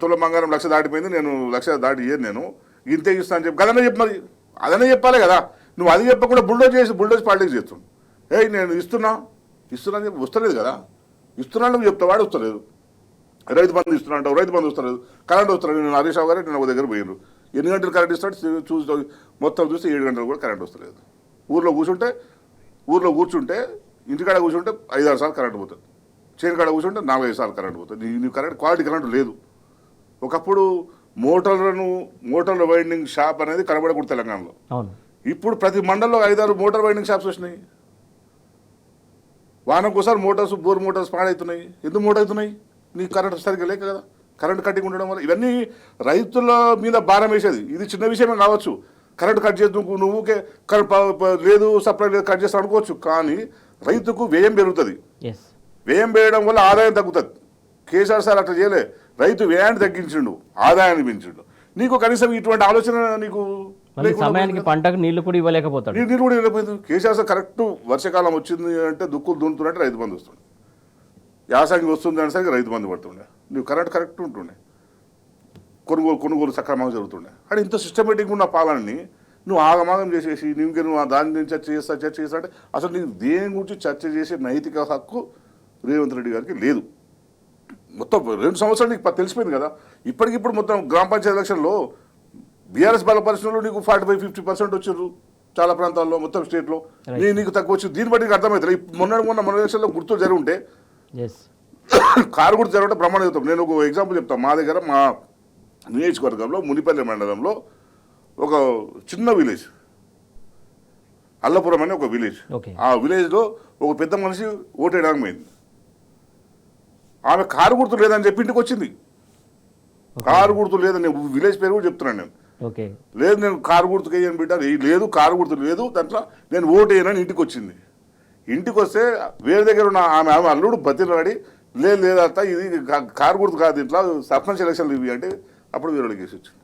తులం బంగారం 1,00,000 దాటిపోయింది, నేను 1,00,000 దాటి ఇయ్యను, నేను ఇంతే ఇస్తాను చెప్పి కదనే చెప్పు. మరి అదనే చెప్పాలి కదా. నువ్వు అది చెప్పకుండా బుల్డోజ్ పాలిటిక్స్ చేస్తున్నావు. నేను ఇస్తున్నా చెప్పి వస్తలేదు కదా. ఇస్తున్నా నువ్వు చెప్తావు, వాడు వస్తలేదు. రైతు బంధు ఇస్తున్నా అంటావు, రైతు బంధు వస్తలేదు. కరెంట్ వస్తలేదు. నేను హరీష్ రావు గారు నేను ఒక దగ్గర పోయినారు, ఎన్ని గంటలు కరెంట్ ఇస్తాడు మొత్తం చూస్తే 7 గంటలు కూడా కరెంట్ వస్తలేదు. ఊర్లో కూర్చుంటే ఇంటికాడ కూర్చుంటే 5-6 సార్లు కరెంట్ పోతుంది, చేను కాడ కూర్చుంటే 4-5 సార్లు కరెంట్ పోతుంది. నీ కరెంట్ క్వాలిటీ కరెంట్ లేదు. ఒకప్పుడు మోటార్ల వైండింగ్ షాప్ అనేది కనబడకూడదు తెలంగాణలో. ఇప్పుడు ప్రతి మండలంలో 5-6 మోటార్ వైండింగ్ షాప్స్ వచ్చినాయి. వానకోసారి బోర్ మోటార్స్ పాడవుతున్నాయి. ఎందుకు మోడవుతున్నాయి? నీకు కరెంట్ సరిగ్గా లేక కదా, కరెంట్ కట్టింగ్ ఉండడం వల్ల. ఇవన్నీ రైతుల మీద భారం వేసేది. ఇది చిన్న విషయమే కావచ్చు, కరెంట్ కట్ చేసి నువ్వుకే లేదు సప్లై లేదు కట్ చేస్తావు అనుకోవచ్చు, కానీ రైతుకు వ్యయం పెరుగుతుంది. వ్యయం పెరగడం వల్ల ఆదాయం తగ్గుతుంది. కేసీఆర్ సార్ అట్లా చేయలే, రైతు వ్యయాన్ని తగ్గించిండు, ఆదాయాన్ని పెంచిండు. నీకు కనీసం ఇటువంటి ఆలోచన నీకు సమయానికి పంటకు నీళ్లు కూడా ఇవ్వలేకపోతాడు. నీళ్ళు కూడా ఇవ్వలేకపోయింది. కేసీఆర్ సార్ కరెక్ట్ వర్షాకాలం వచ్చింది అంటే దుక్కులు దున్నుతున్నట్టు రైతు బంధు వస్తుంది, యాసంగి వస్తుంది అనేసరికి రైతు బంధు పడుతుండే, నువ్వు కరెంట్ కరెక్ట్ ఉంటుండే, కొనుగోలు సక్రమంగా జరుగుతుండే. అంటే ఇంత సిస్టమేటిక్గా ఉన్న పాలనని నువ్వు ఆగమాగం చేసేసి నువ్వు దాని గురించి చర్చ చేస్తా అంటే అసలు నీకు దేని గురించి చర్చ చేసే నైతిక హక్కు రేవంత్ రెడ్డి గారికి లేదు. మొత్తం 2 సంవత్సరాలు నీకు తెలిసిపోయింది కదా. ఇప్పటికిప్పుడు మొత్తం గ్రామ పంచాయతీ ఎలక్షన్లో బీఆర్ఎస్ బలపరిచినలో నీకు 45-50% వచ్చారు చాలా ప్రాంతాల్లో, మొత్తం స్టేట్లో నీకు తక్కువ వచ్చింది. దీన్ని బట్టి నీకు అర్థమవుతుంది. మొన్న ఎలక్షన్లో గుర్తు జరుగుంటే కారు గుర్తు జరగడం బ్రహ్మాండ చెప్తాం. నేను ఒక ఎగ్జాంపుల్ చెప్తాను. మా దగ్గర మా నియోజకవర్గంలో మునిపల్లి మండలంలో ఒక చిన్న విలేజ్ అల్లపురం అనే ఒక విలేజ్. ఆ విలేజ్లో ఒక పెద్ద మనిషి ఓటేయడానికి పోయింది. ఆమె కారు గుర్తు లేదని చెప్పి ఇంటికి వచ్చింది. కారు గుర్తు లేదని విలేజ్ పేరు కూడా చెప్తున్నాను నేను. లేదు నేను కారు గుర్తుకు వేయని బిడ్డ, లేదు కారు గుర్తు లేదు దాంట్లో, నేను ఓటు వేయనని ఇంటికి వచ్చింది. ఇంటికి వస్తే వేరే దగ్గర ఉన్న ఆమె అల్లుడు బతిలాడి లేదంతా ఇది కారు గుర్తు కాదు, ఇంట్లో సర్పంచ్ ఎలక్షన్లు ఇవి అంటే అప్పుడు వేరే కేసు వచ్చింది.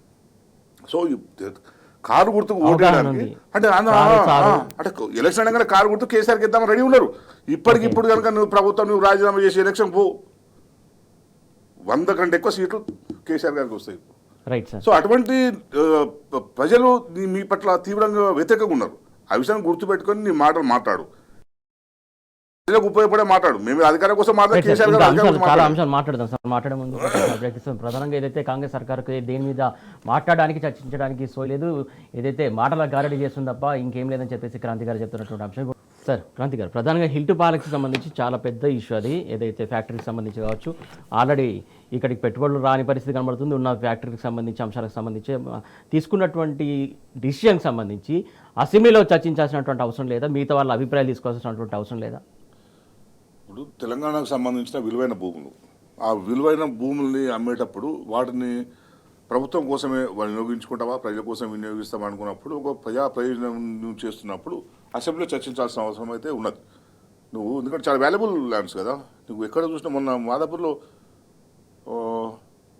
సో కారు గుర్తుకు ఓటేయడానికి అంటే ఎలక్షన్ అనగానే కారు గుర్తు కేసీఆర్కి ఇద్దామని రెడీ ఉన్నారు. ఇప్పటికిప్పుడు కనుక నువ్వు ప్రభుత్వం నువ్వు రాజీనామా చేసి ఎలక్షన్ పో, 100 కంటే ఎక్కువ సీట్లు కేసీఆర్ గారికి వస్తాయి. సో అటువంటి ప్రజలు మీ పట్ల తీవ్రంగా వ్యతిరేకంగా ఉన్నారు. ఆ విషయాన్ని గుర్తుపెట్టుకొని నీ మాటలు మాట్లాడు, ప్రజలకు ఉపయోగపడే మాట్లాడు. మేము అధికారం కోసం చాలా అంశాలు మాట్లాడదాం సార్. మాట్లాడే ముందు ప్రధానంగా ఏదైతే కాంగ్రెస్ సర్కార్కి దేని మీద మాట్లాడడానికి చర్చించడానికి సోలేదు, ఏదైతే మాటల గారడీ చేస్తుంది తప్ప ఇంకేం లేదని చెప్పేసి క్రాంతి గారు చెప్తున్నటువంటి అంశం. సార్ క్రాంతి గారు, ప్రధానంగా హిల్ టు పాలక్కి సంబంధించి చాలా పెద్ద ఇష్యూ అది. ఏదైతే ఫ్యాక్టరీకి సంబంధించి కావచ్చు, ఆల్రెడీ ఇక్కడికి పెట్టుబడులు రాని పరిస్థితి కనబడుతుంది. ఉన్న ఫ్యాక్టరీకి సంబంధించి అంశాలకు సంబంధించి తీసుకున్నటువంటి డిసిషన్కి సంబంధించి అసెంబ్లీలో చర్చించాల్సినటువంటి అవసరం లేదా? మిగతా వాళ్ళ అభిప్రాయాలు తీసుకోవాల్సినటువంటి అవసరం లేదా? ఇప్పుడు తెలంగాణకు సంబంధించిన విలువైన భూములు, ఆ విలువైన భూముల్ని అమ్మేటప్పుడు వాటిని ప్రభుత్వం కోసమే వినియోగించుకుంటావా, ప్రజల కోసం వినియోగిస్తాం అనుకున్నప్పుడు, ఒక ప్రజా ప్రయోజనం చేస్తున్నప్పుడు అసెంబ్లీలో చర్చించాల్సిన అవసరం అయితే ఉన్నది. నువ్వు ఎందుకంటే చాలా వాల్యుబుల్ ల్యాండ్స్ కదా. నువ్వు ఎక్కడ చూసినా మొన్న మాదాపూర్లో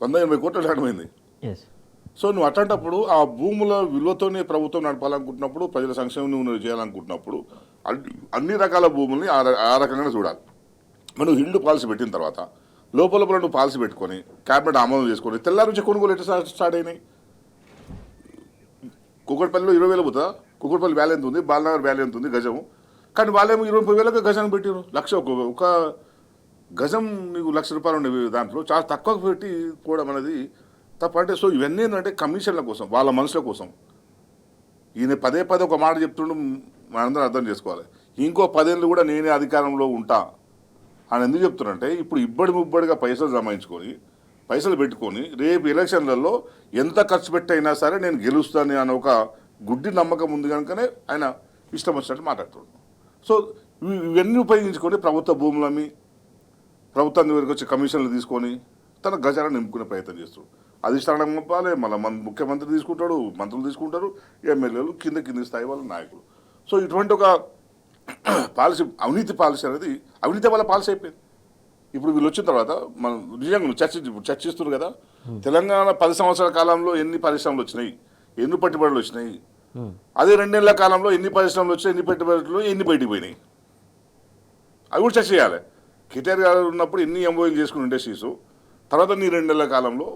180 కోట్ల ల్యాండ్ పోయింది. సో నువ్వు అట్లాంటప్పుడు ఆ భూముల విలువతోనే ప్రభుత్వం నడపాలనుకుంటున్నప్పుడు, ప్రజల సంక్షేమం నువ్వు చేయాలనుకుంటున్నప్పుడు అన్ని రకాల భూముల్ని ఆ రకంగానే చూడాలి. మనం హిల్డ్ పాలసీ పెట్టిన తర్వాత లోపల నువ్వు పాలసీ పెట్టుకొని క్యాబినెట్ ఆమోదం చేసుకొని తెల్లారి నుంచి కొనుగోలు ఎట్లా స్టార్ట్ అయినాయి. కుక్కట్పల్లిలో 20,000 పోతుందా? కుక్కట్పల్లి వ్యాలీ ఎంత ఉంది, బాలనగర్ వ్యాలీ ఎంత ఉంది గజం, కానీ వాళ్ళేమో 20,000 గజాన్ని పెట్టారు. ఒక గజం నీకు ₹1,00,000 ఉండేవి, దాంట్లో చాలా తక్కువ పెట్టి కూడా మనది తప్ప. అంటే సో ఇవన్నీ ఏంటంటే కమిషన్ల కోసం, వాళ్ళ మనుషుల కోసం. ఈయన పదే ఒక మాట చెప్తుండు, మనందరం అర్థం చేసుకోవాలి. ఇంకో 10 ఏళ్ళు కూడా నేనే అధికారంలో ఉంటా అని ఎందుకు చెప్తున్నారంటే ఇప్పుడు ముబ్బడిగా పైసలు జమాయించుకొని పైసలు పెట్టుకొని రేపు ఎలక్షన్లలో ఎంత ఖర్చు పెట్టైనా సరే నేను గెలుస్తాను అనే ఒక గుడ్డి నమ్మకం ఉంది కనుకనే ఆయన ఇష్టం వచ్చినట్టు మాట్లాడుతున్నాడు. సో ఇవన్నీ ఉపయోగించుకొని ప్రభుత్వ భూములమ్మి ప్రభుత్వం దగ్గరికి వచ్చి కమిషన్లు తీసుకొని తన గజాలను నింపుకునే ప్రయత్నం చేస్తాడు. అధిష్టానం పంపాలి, మళ్ళీ ముఖ్యమంత్రి తీసుకుంటాడు, మంత్రులు తీసుకుంటారు, ఎమ్మెల్యేలు కింది స్థాయి వాళ్ళ నాయకులు. సో ఇటువంటి ఒక పాలసీ అవినీతి పాలసీ అనేది అవినీతి వల్ల పాలసీ అయిపోయింది. ఇప్పుడు వీళ్ళు వచ్చిన తర్వాత మనం నిజంగా చర్చిస్తున్నారు కదా, తెలంగాణ 10 సంవత్సరాల కాలంలో ఎన్ని పరిశ్రమలు వచ్చినాయి, ఎన్ని పెట్టుబడులు వచ్చినాయి, అదే 2 ఏళ్ల కాలంలో ఎన్ని పరిశ్రమలు వచ్చినాయి, ఎన్ని పెట్టుబడులు, ఎన్ని బయటికి పోయినాయి, అవి కూడా చర్చ చేయాలి. కేటీఆర్ గారు ఉన్నప్పుడు ఎన్ని ఎంఓఏలు చేసుకుని ఇండస్ట్రీస్, తర్వాత నీ 2 ఏళ్ల కాలంలో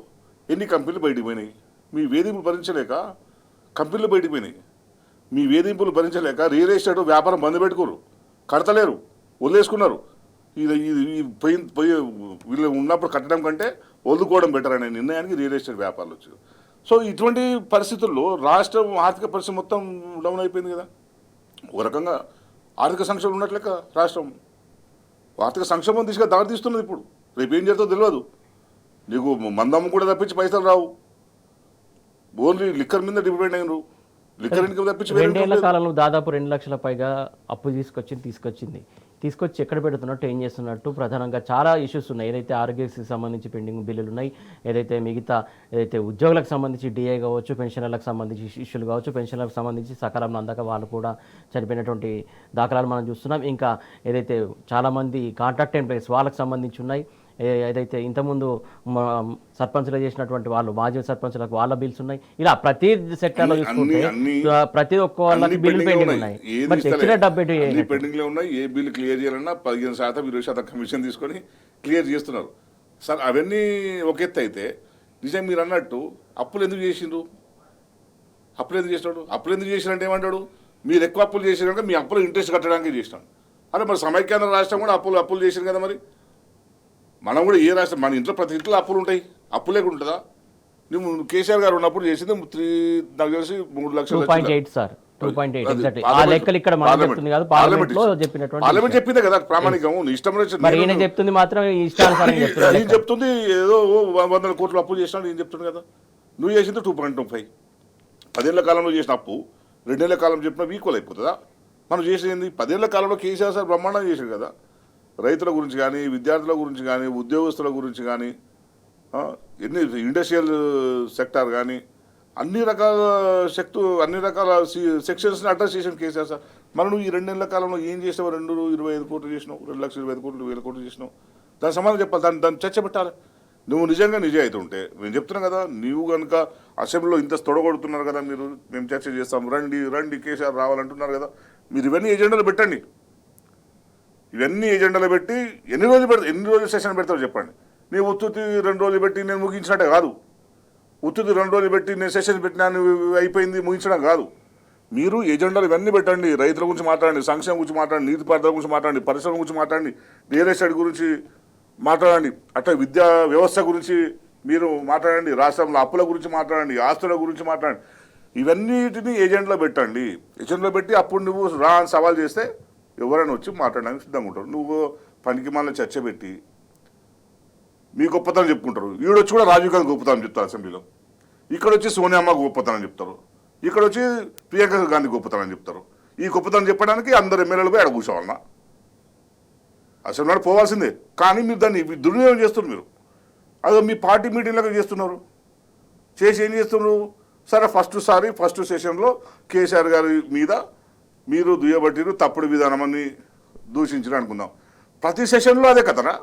ఎన్ని కంపెనీలు బయటికి పోయినాయి. మీ వేధింపులు భరించలేక కంపెనీలు బయటికి పోయినాయి. మీ వేధింపులు భరించలేక రియల్ ఎస్టేట్ వ్యాపారం బంద్ పెట్టుకోరు, కడతలేరు, వదిలేసుకున్నారు. ఇది పోయి వీళ్ళు ఉన్నప్పుడు కట్టడం కంటే వదులుకోవడం బెటర్ అనే నిర్ణయానికి రియల్ ఎస్టేట్ వ్యాపారాలు వచ్చారు. సో ఇటువంటి పరిస్థితుల్లో రాష్ట్రం ఆర్థిక పరిస్థితి మొత్తం డౌన్ అయిపోయింది కదా. ఒక రకంగా ఆర్థిక సంక్షోభం ఉన్నట్లేక రాష్ట్రం ఆర్థిక సంక్షోభం దిశగా దారి తీస్తున్నది. ఇప్పుడు రేపు ఏం చేస్తుందో తెలియదు. నీకు మందమ్మ కూడా తప్పించి పైసలు రావు, ఓన్లీ లిక్కర్ మీద డిపెండ్ అయినరు. లిక్కర్ ఇన్కమ్ తప్పించి 2 ఏళ్ల కాలంలో దాదాపు 2 లక్షల పైగా అప్పు తీసుకొచ్చి ఎక్కడ పెడుతున్నట్టు, ఏం చేస్తున్నట్టు, ప్రధానంగా చాలా ఇష్యూస్ ఉన్నాయి. ఏదైతే ఆరోగ్యశ్రీకి సంబంధించి పెండింగ్ బిల్లులు ఉన్నాయి, ఏదైతే మిగతా ఏదైతే ఉద్యోగులకు సంబంధించి డిఏ కావచ్చు, పెన్షనర్లకు సంబంధించి ఇష్యూలు కావచ్చు, పెన్షనర్లకు సంబంధించి సకాలంలో అందక వాళ్ళు కూడా చనిపోయినటువంటి దాఖలాలు మనం చూస్తున్నాం. ఇంకా ఏదైతే చాలామంది కాంట్రాక్ట్ ఎంప్లాయీస్ వాళ్ళకి సంబంధించి ఉన్నాయి, ఏదైతే ఇంతకుముందు సర్పంచ్లు చేసినటువంటి వాళ్ళు మాజీ సర్పంచ్లకు వాళ్ళ బిల్స్ ఉన్నాయి. ఇలా ప్రతి సెక్టర్లో చూసుకుంటే ప్రతి ఒక్క వాళ్ళకి బిల్లు పెండింగ్ ఉన్నాయి. మరి తెచ్చిన డబ్బు పెండింగ్ లో ఉన్నాయి. ఏ బిల్లు క్లియర్ చేయాలన్నా 15%, 20% కమిషన్ తీసుకొని క్లియర్ చేస్తున్నారు సార్. అవన్నీ ఒక ఎత్తు అయితే, నిజం మీరు అన్నట్టు అప్పులు ఎందుకు చేసిండ్రు, అప్పులు ఎందుకు చేసినంటే ఏమంటాడు, మీరు ఎక్కువ అప్పులు చేసినాక మీ అప్పులు ఇంట్రెస్ట్ కట్టడానికి చేసినాం. అరే మరి సమైక్యాంధ్ర రాష్ట్రం కూడా అప్పులు చేసింది కదా. మరి మనం కూడా ఏ రాష్ట్రం, మన ఇంట్లో ప్రతి ఇంట్లో అప్పులు ఉంటాయి, అప్పు లేకుండా ఉంటుందా? నువ్వు కేసీఆర్ గారు ఉన్నప్పుడు చేసింది నాకు తెలిసి 3 లక్షలు. పార్లమెంట్ చెప్పిందే కదా ప్రామాణికం. ఇష్టం చెప్తుంది మాత్రం చెప్తుంది, ఏదో 100 కోట్లు అప్పు చేసినాడు ఏం చెప్తుంది కదా. నువ్వు చేసింది 2.25. 10 ఏళ్ల కాలంలో చేసిన అప్పు 2 ఏళ్ల కాలం చెప్పినా ఈక్వల్ అయిపోతుందా? మనం చేసేది 10 ఏళ్ల కాలంలో కేసీఆర్ సార్ బ్రహ్మాండంగా చేశాడు కదా. రైతుల గురించి కానీ, విద్యార్థుల గురించి కానీ, ఉద్యోగస్తుల గురించి కానీ, ఎన్ని ఇండస్ట్రియల్ సెక్టార్ కానీ అన్ని రకాల సెక్షన్స్ని అడ్రస్ చేసాను కేసీఆర్ సార్. మనం నువ్వు ఈ 2 ఏళ్ల కాలంలో ఏం చేసావు? 225 కోట్లు చేసినావు, 2,25 కోట్లు, 1,000 కోట్లు చేసినావు. దాని సమాధానం చెప్పాలి, దాన్ని చర్చ పెట్టాలి. నువ్వు నిజంగా అయితే ఉంటే నేను చెప్తున్నా కదా, నీవు కనుక అసెంబ్లీలో ఇంత తొడగొడుతున్నారు కదా, మేము చర్చ చేస్తాం, రండి కేసీఆర్ రావాలంటున్నారు కదా, మీరు ఇవన్నీ ఎజెండాలు పెట్టండి. ఇవన్నీ ఎజెండాలు పెట్టి ఎన్ని రోజులు సెషన్ పెడతారో చెప్పండి. నీ ఉత్తుతి 2 రోజులు పెట్టి నేను ముగించినట్టే కాదు. ఉత్తుతి 2 రోజులు పెట్టి నేను సెషన్ పెట్టినా అయిపోయింది ముగించడం కాదు. మీరు ఎజెండాలు ఇవన్నీ పెట్టండి. రైతుల గురించి మాట్లాడండి, సంక్షేమం గురించి మాట్లాడండి, నీటిపారుదల గురించి మాట్లాడండి, పరిశ్రమ గురించి మాట్లాడండి, రియల్ ఎస్టేట్ గురించి మాట్లాడండి, అట్లా విద్యా వ్యవస్థ గురించి మీరు మాట్లాడండి, రాష్ట్రంలో అప్పుల గురించి మాట్లాడండి, ఆస్తుల గురించి మాట్లాడండి. ఇవన్నిటిని ఎజెండాలో పెట్టండి. ఎజెండాలో పెట్టి అప్పుడు నువ్వు రా అని సవాల్ చేస్తే ఎవరైనా వచ్చి మాట్లాడడానికి సిద్ధంగా ఉంటారు. నువ్వు పనికి మళ్ళీ చర్చ పెట్టి మీ గొప్పతనం చెప్పుకుంటారు. ఈడొచ్చి కూడా రాజీవ్ గాంధీ గొప్పతనం చెప్తారు అసెంబ్లీలో, ఇక్కడ వచ్చి సోనియమ్మ గొప్పతనం చెప్తారు, ఇక్కడ వచ్చి ప్రియాంక గాంధీ గొప్పతనం చెప్తారు. ఈ గొప్పతనం చెప్పడానికి అందరు ఎమ్మెల్యేలు పోయి కూర్చోవాలన్నా అసెంబ్లీ పోవాల్సిందే. కానీ మీరు దాన్ని దుర్వినియోగం చేస్తున్నారు. మీరు అదో మీ పార్టీ మీటింగ్లాగా చేస్తున్నారు. చేసి ఏం చేస్తున్నారు? సరే ఫస్ట్ సెషన్లో కేసీఆర్ గారి మీద మీరు దుయ్యబట్టిరు, తప్పుడు విధానమని దూషించరు అనుకుందాం. ప్రతి సెషన్లో అదే కథనా?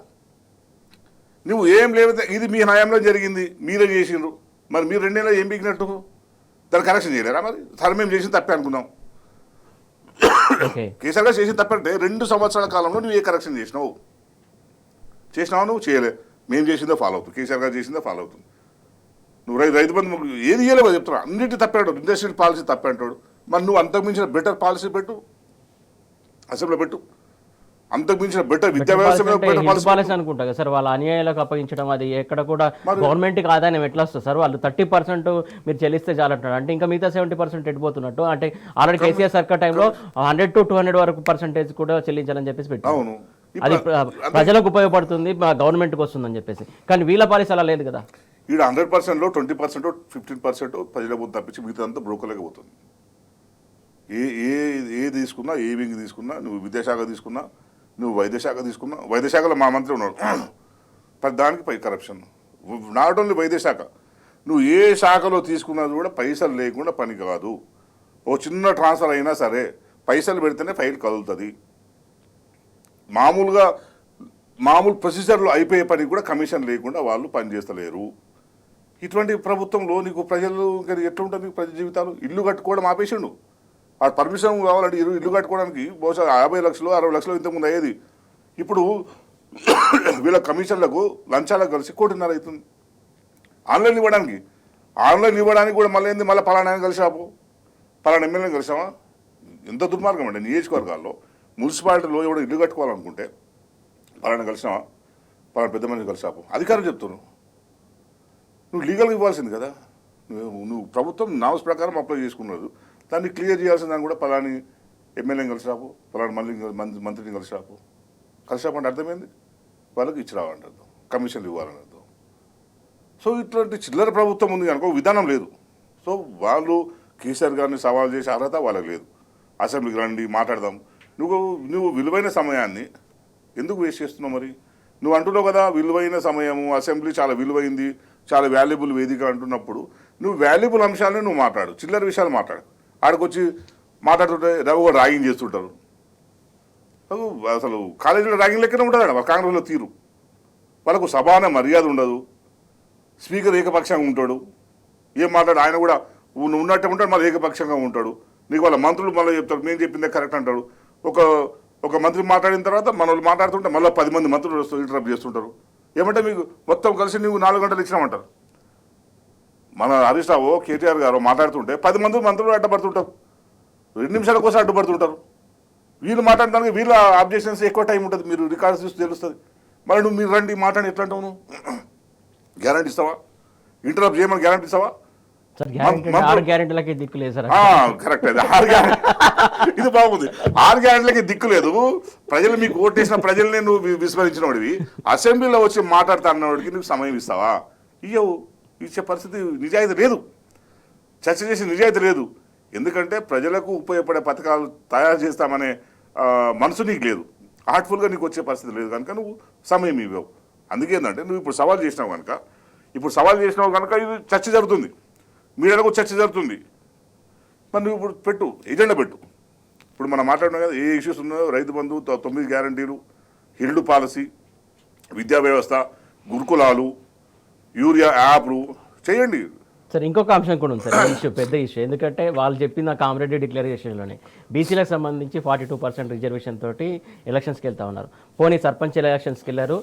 నువ్వు ఏం లేకపోతే ఇది మీ హయాంలో జరిగింది, మీరే చేసిండ్రు, మరి మీరు 2 ఏళ్ళలో ఏం బిగినట్టు దాన్ని కరెక్షన్ చేయలేరా? మరి సరే మేము చేసిన తప్పే అనుకుందాం. కేసీఆర్ గారు చేసిన తప్పంటే 2 సంవత్సరాల కాలంలో నువ్వు ఏ కరెక్షన్ చేసినావు? నువ్వు చేయలే. మేము చేసిందో ఫాలో అవుతుంది, కేసీఆర్ గారు చేసిందో ఫాలో అవుతుంది. నువ్వు రైతు బంధు ఏది చేయలేవో చెప్తున్నా. అన్నిటి తప్పే అంటాడు, ఇండస్ట్రియల్ పాలసీ తప్పే అంటాడు. మరి నువ్వు అంతకుమించిన బెటర్ పాలసీ పెట్టు, అసెంబ్లీలో పెట్టు. అంతకు మించిన బెటర్ విద్యా వ్యవస్థ మీద better policy పాలసీ అనుకుంటా కదా సార్, వాళ్ళ అన్యాయాలకు అప్పగించడం అది ఎక్కడ కూడా గవర్నమెంట్కి ఆదాయం ఎట్లా వస్తుంది సార్? వాళ్ళు 30% మీరు చెల్లిస్తే చాలంటున్నారు అంటే ఇంకా మిగతా 70% ఎట్టిపోతున్నట్టు అంటే ఆల్రెడీ కేసీఆర్ సర్కార్ టైంలో 100 to 200 వరకు పర్సెంటేజ్ కూడా చెల్లించాలని చెప్పేసి పెట్టారు. అవును. అది ప్రజలకు ఉపయోగపడుతుంది, గవర్నమెంట్కి వస్తుందని చెప్పేసి. కానీ వీళ్ళ పాలసీ అలా లేదు కదా. ఈడ 100%లో 20% 15% ప్రజలకు పోతుంది తప్పించి మిగతా అంతా బ్రోకర్లకు పోతుంది. ఏ తీసుకున్నా, ఏ వింగ్ తీసుకున్నా, నువ్వు విద్యాశాఖ తీసుకున్నా, నువ్వు వైద్యశాఖ తీసుకున్నా, వైద్యశాఖలో మా మంత్రి ఉన్నాడు, ప్రతి దానికి పై కరప్షన్. నాట్ ఓన్లీ వైద్యశాఖ, నువ్వు ఏ శాఖలో తీసుకున్నది కూడా పైసలు లేకుండా పని కాదు. ఓ చిన్న ట్రాన్స్ఫర్ అయినా సరే పైసలు పెడితేనే ఫైల్ కదులుతుంది. మామూలు ప్రొసీజర్లో అయిపోయే పని కూడా కమిషన్ లేకుండా వాళ్ళు పనిచేస్తలేరు. ఇటువంటి ప్రభుత్వంలో నీకు ప్రజలు ఎట్లుంటుంది? నీకు ప్రజల జీవితాలు ఇల్లు కట్టుకోవడం ఆపేసిండు. ఆ పర్మిషన్ కావాలంటే ఇల్లు కట్టుకోవడానికి బహుశా 50 లక్షలు 60 లక్షలు ఇంతకుముందు అయ్యేది. ఇప్పుడు వీళ్ళ కమిషన్లకు లంచాలకు కలిసి 1.5 కోటి అవుతుంది. ఆన్లైన్ ఇవ్వడానికి కూడా మళ్ళీ ఏంది, మళ్ళీ పలానా కలిసాపు, పలానా ఎమ్మెల్యేని కలిసామా? ఎంత దుర్మార్గం అండి. నియోజకవర్గాల్లో మున్సిపాలిటీలో ఎవడో ఇల్లు కట్టుకోవాలనుకుంటే పలానా కలిసామా, పలానా పెద్ద మనిషి కలిసాపు, అధికారులు చెప్తున్నావు. నువ్వు లీగల్గా ఇవ్వాల్సింది కదా. నువ్వు ప్రభుత్వం నామ్స్ ప్రకారం అప్లై చేసుకున్నారు, దాన్ని క్లియర్ చేయాల్సిన దాన్ని కూడా పలాని ఎమ్మెల్యేని కలిసి రాపు, పలానా మంత్రిని కలిసి రాపు అంటే అర్థమైంది, వాళ్ళకి ఇచ్చి రావాలంటే అర్థం, కమిషన్లు ఇవ్వాలని అర్థం. సో ఇట్లాంటి చిల్లర ప్రభుత్వం ఉంది కనుక విధానం లేదు. సో వాళ్ళు కేసీఆర్ గారిని సవాల్ చేసే అర్హత వాళ్ళకి లేదు. అసెంబ్లీకి రండి మాట్లాడదాం. నువ్వు విలువైన సమయాన్ని ఎందుకు వేస్ట్ చేస్తున్నావు? మరి నువ్వు అంటున్నావు కదా విలువైన సమయము, అసెంబ్లీ చాలా విలువైంది, చాలా వాల్యుబుల్ వేదిక అంటున్నప్పుడు నువ్వు వాల్యుబుల్ అంశాలను నువ్వు మాట్లాడు, చిల్లర విషయాలు మాట్లాడు. ఆడికొచ్చి మాట్లాడుతుంటే రవి కూడా ర్యాగింగ్ చేస్తుంటారు. అసలు కాలేజీలో ర్యాగింగ్ లెక్కనే ఉంటుంది వాళ్ళ కాంగ్రెస్లో తీరు. వాళ్ళకు సభ అనే మర్యాద ఉండదు, స్పీకర్ ఏకపక్షంగా ఉంటాడు, ఏం మాట్లాడు ఆయన కూడా నువ్వు ఉన్నట్టే ఉంటాడు, మళ్ళీ ఏకపక్షంగా ఉంటాడు. నీకు వాళ్ళ మంత్రులు మళ్ళీ చెప్తారు మేము చెప్పిందే కరెక్ట్ అంటాడు. ఒక మంత్రి మాట్లాడిన తర్వాత మన వాళ్ళు మాట్లాడుతుంటే మళ్ళీ 10 మంది మంత్రులు వస్తూ ఇంటరప్ట్ చేస్తుంటారు. ఏమంటే మీకు మొత్తం కలిసి నువ్వు 4 గంటలు ఇచ్చినామంటారు. మన హరీష్ రావు కేటీఆర్ గారు మాట్లాడుతుంటే 10 మంది మంత్రులు అడ్డపడుతుంటారు, 2 నిమిషాల కోసం అడ్డుపడుతుంటారు. వీళ్ళు మాట్లాడడానికి వీళ్ళ ఆబ్జెక్షన్స్ ఎక్కువ టైం ఉంటుంది, మీరు రికార్డ్స్ చూసి తెలుస్తుంది. మరి మీరు రండి మాట్లాడి ఎట్లా అంటావు? నువ్వు గ్యారంటీ ఇస్తావా? ఇంటరప్ట్ చేయమని గ్యారంటీ ఇస్తావా? కరెక్ట్, ఇది బాగుంది. 6 గ్యారెంటీలకి దిక్కు లేదు. ప్రజలు మీకు ఓటేసిన ప్రజల్ని నువ్వు విస్మరించిన వాడివి అసెంబ్లీలో వచ్చి మాట్లాడుతున్నవాడికి నువ్వు సమయం ఇస్తావా? ఇచ్చే పరిస్థితి నిజాయితీ లేదు, చర్చ చేసే నిజాయితీ లేదు. ఎందుకంటే ప్రజలకు ఉపయోగపడే పథకాలు తయారు చేస్తామనే మనసు నీకు లేదు, హార్ట్ఫుల్గా నీకు వచ్చే పరిస్థితి లేదు కనుక నువ్వు సమయం ఇవ్వవు. అందుకేందంటే నువ్వు ఇప్పుడు సవాల్ చేసినావు కనుక ఇది చర్చ జరుగుతుంది, మీడియాలో చర్చ జరుగుతుంది. మరి నువ్వు ఇప్పుడు పెట్టు, ఎజెండా పెట్టు. ఇప్పుడు మనం మాట్లాడినాం కదా ఏ ఇష్యూస్ ఉన్నాయో, రైతు బంధు, 9 గ్యారంటీలు, హిల్డ్ పాలసీ, విద్యా వ్యవస్థ, గురుకులాలు, యూరియా యాప్లు చేయండి. సార్ ఇంకొక అంశం కూడా ఉంది సార్, ఇష్యూ పెద్ద ఇష్యూ. ఎందుకంటే వాళ్ళు చెప్పిన కామ్రేడ్ డిక్లరేషన్లోనే బీసీలకు సంబంధించి 42% రిజర్వేషన్ తోటి ఎలక్షన్స్కి వెళ్తా ఉన్నారు. పోనీ సర్పంచ్ ఎలక్షన్స్కి వెళ్ళారు,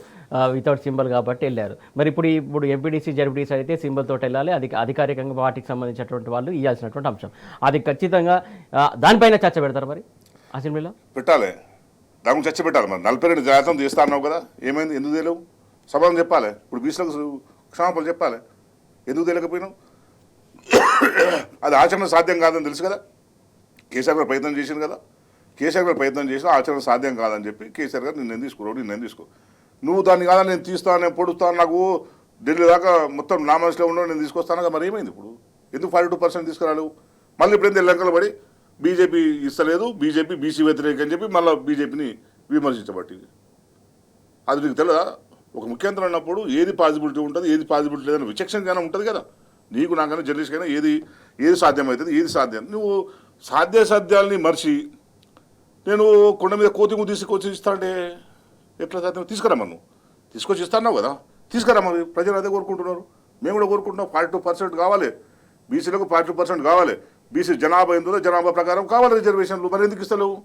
వితౌట్ సింబల్ కాబట్టి వెళ్ళారు. మరి ఇప్పుడు ఎంపీడీసీ జడ్పీడీసీ అయితే సింబల్ తోటి వెళ్ళాలి, అది అధికారికంగా వాటికి సంబంధించినటువంటి వాళ్ళు ఇవ్వాల్సినటువంటి అంశం. అది ఖచ్చితంగా దానిపైన చర్చ పెడతారు మరి అసెంబ్లీలో? పెట్టాలి, దాని గురించి చర్చ పెట్టాలి. మరి 42 జాతం చేస్తా అన్నావు కదా, ఏమైంది? ఎందుకు తెలియవు? సభను చెప్పాలి. ఇప్పుడు బీసీలకు క్షమాపణలు చెప్పాలి. ఎందుకు తెలియకపోయినావు? అది ఆచరణ సాధ్యం కాదని తెలుసు కదా. కేసీఆర్ గారు ప్రయత్నం చేసింది కదా, కేసీఆర్ గారు ప్రయత్నం చేసినా ఆచరణ సాధ్యం కాదని చెప్పి కేసీఆర్ గారు నిన్నేం తీసుకో, నువ్వు దాన్ని కాదా నేను తీస్తాను, నేను పొడుస్తాను, నాకు ఢిల్లీ దాకా మొత్తం నా మనసులో ఉండవు, నేను తీసుకొస్తాను. మరి ఏమైంది ఇప్పుడు? ఎందుకు 42% తీసుకురాలేవు? మళ్ళీ ఇప్పుడు ఎందుకు లెక్కలు పడి బీజేపీ ఇస్తలేదు, బీజేపీ బీసీ వ్యతిరేక అని చెప్పి మళ్ళీ బీజేపీని విమర్శించబట్టి. అది నీకు తెలియదా? ఒక ముఖ్యమంత్రి అన్నప్పుడు ఏది పాసిబిలిటీ ఉంటుంది, ఏది పాసిబిలిటీ లేదని విచక్షణగానే ఉంటుంది కదా. నీకు నాకైనా జర్నలిస్ట్కైనా ఏది సాధ్యమవుతుంది, ఏది సాధ్యం. నువ్వు సాధ్యాల్ని మర్చి నేను కొండ మీద కోతింగు తీసుకొచ్చి ఇస్తానంటే ఎట్లా సాధ్యం? తీసుకురమ్మా, నువ్వు తీసుకొచ్చి ఇస్తాన్నావు కదా, తీసుకురమ్మా. ప్రజలు అదే కోరుకుంటున్నారు, మేము కూడా కోరుకుంటున్నాం. 42% కావాలి, బీసీలకు 42% కావాలి. బీసీ జనాభా ఎందులో జనాభా ప్రకారం కావాలి రిజర్వేషన్లు. మరి ఎందుకు ఇస్తలేవు?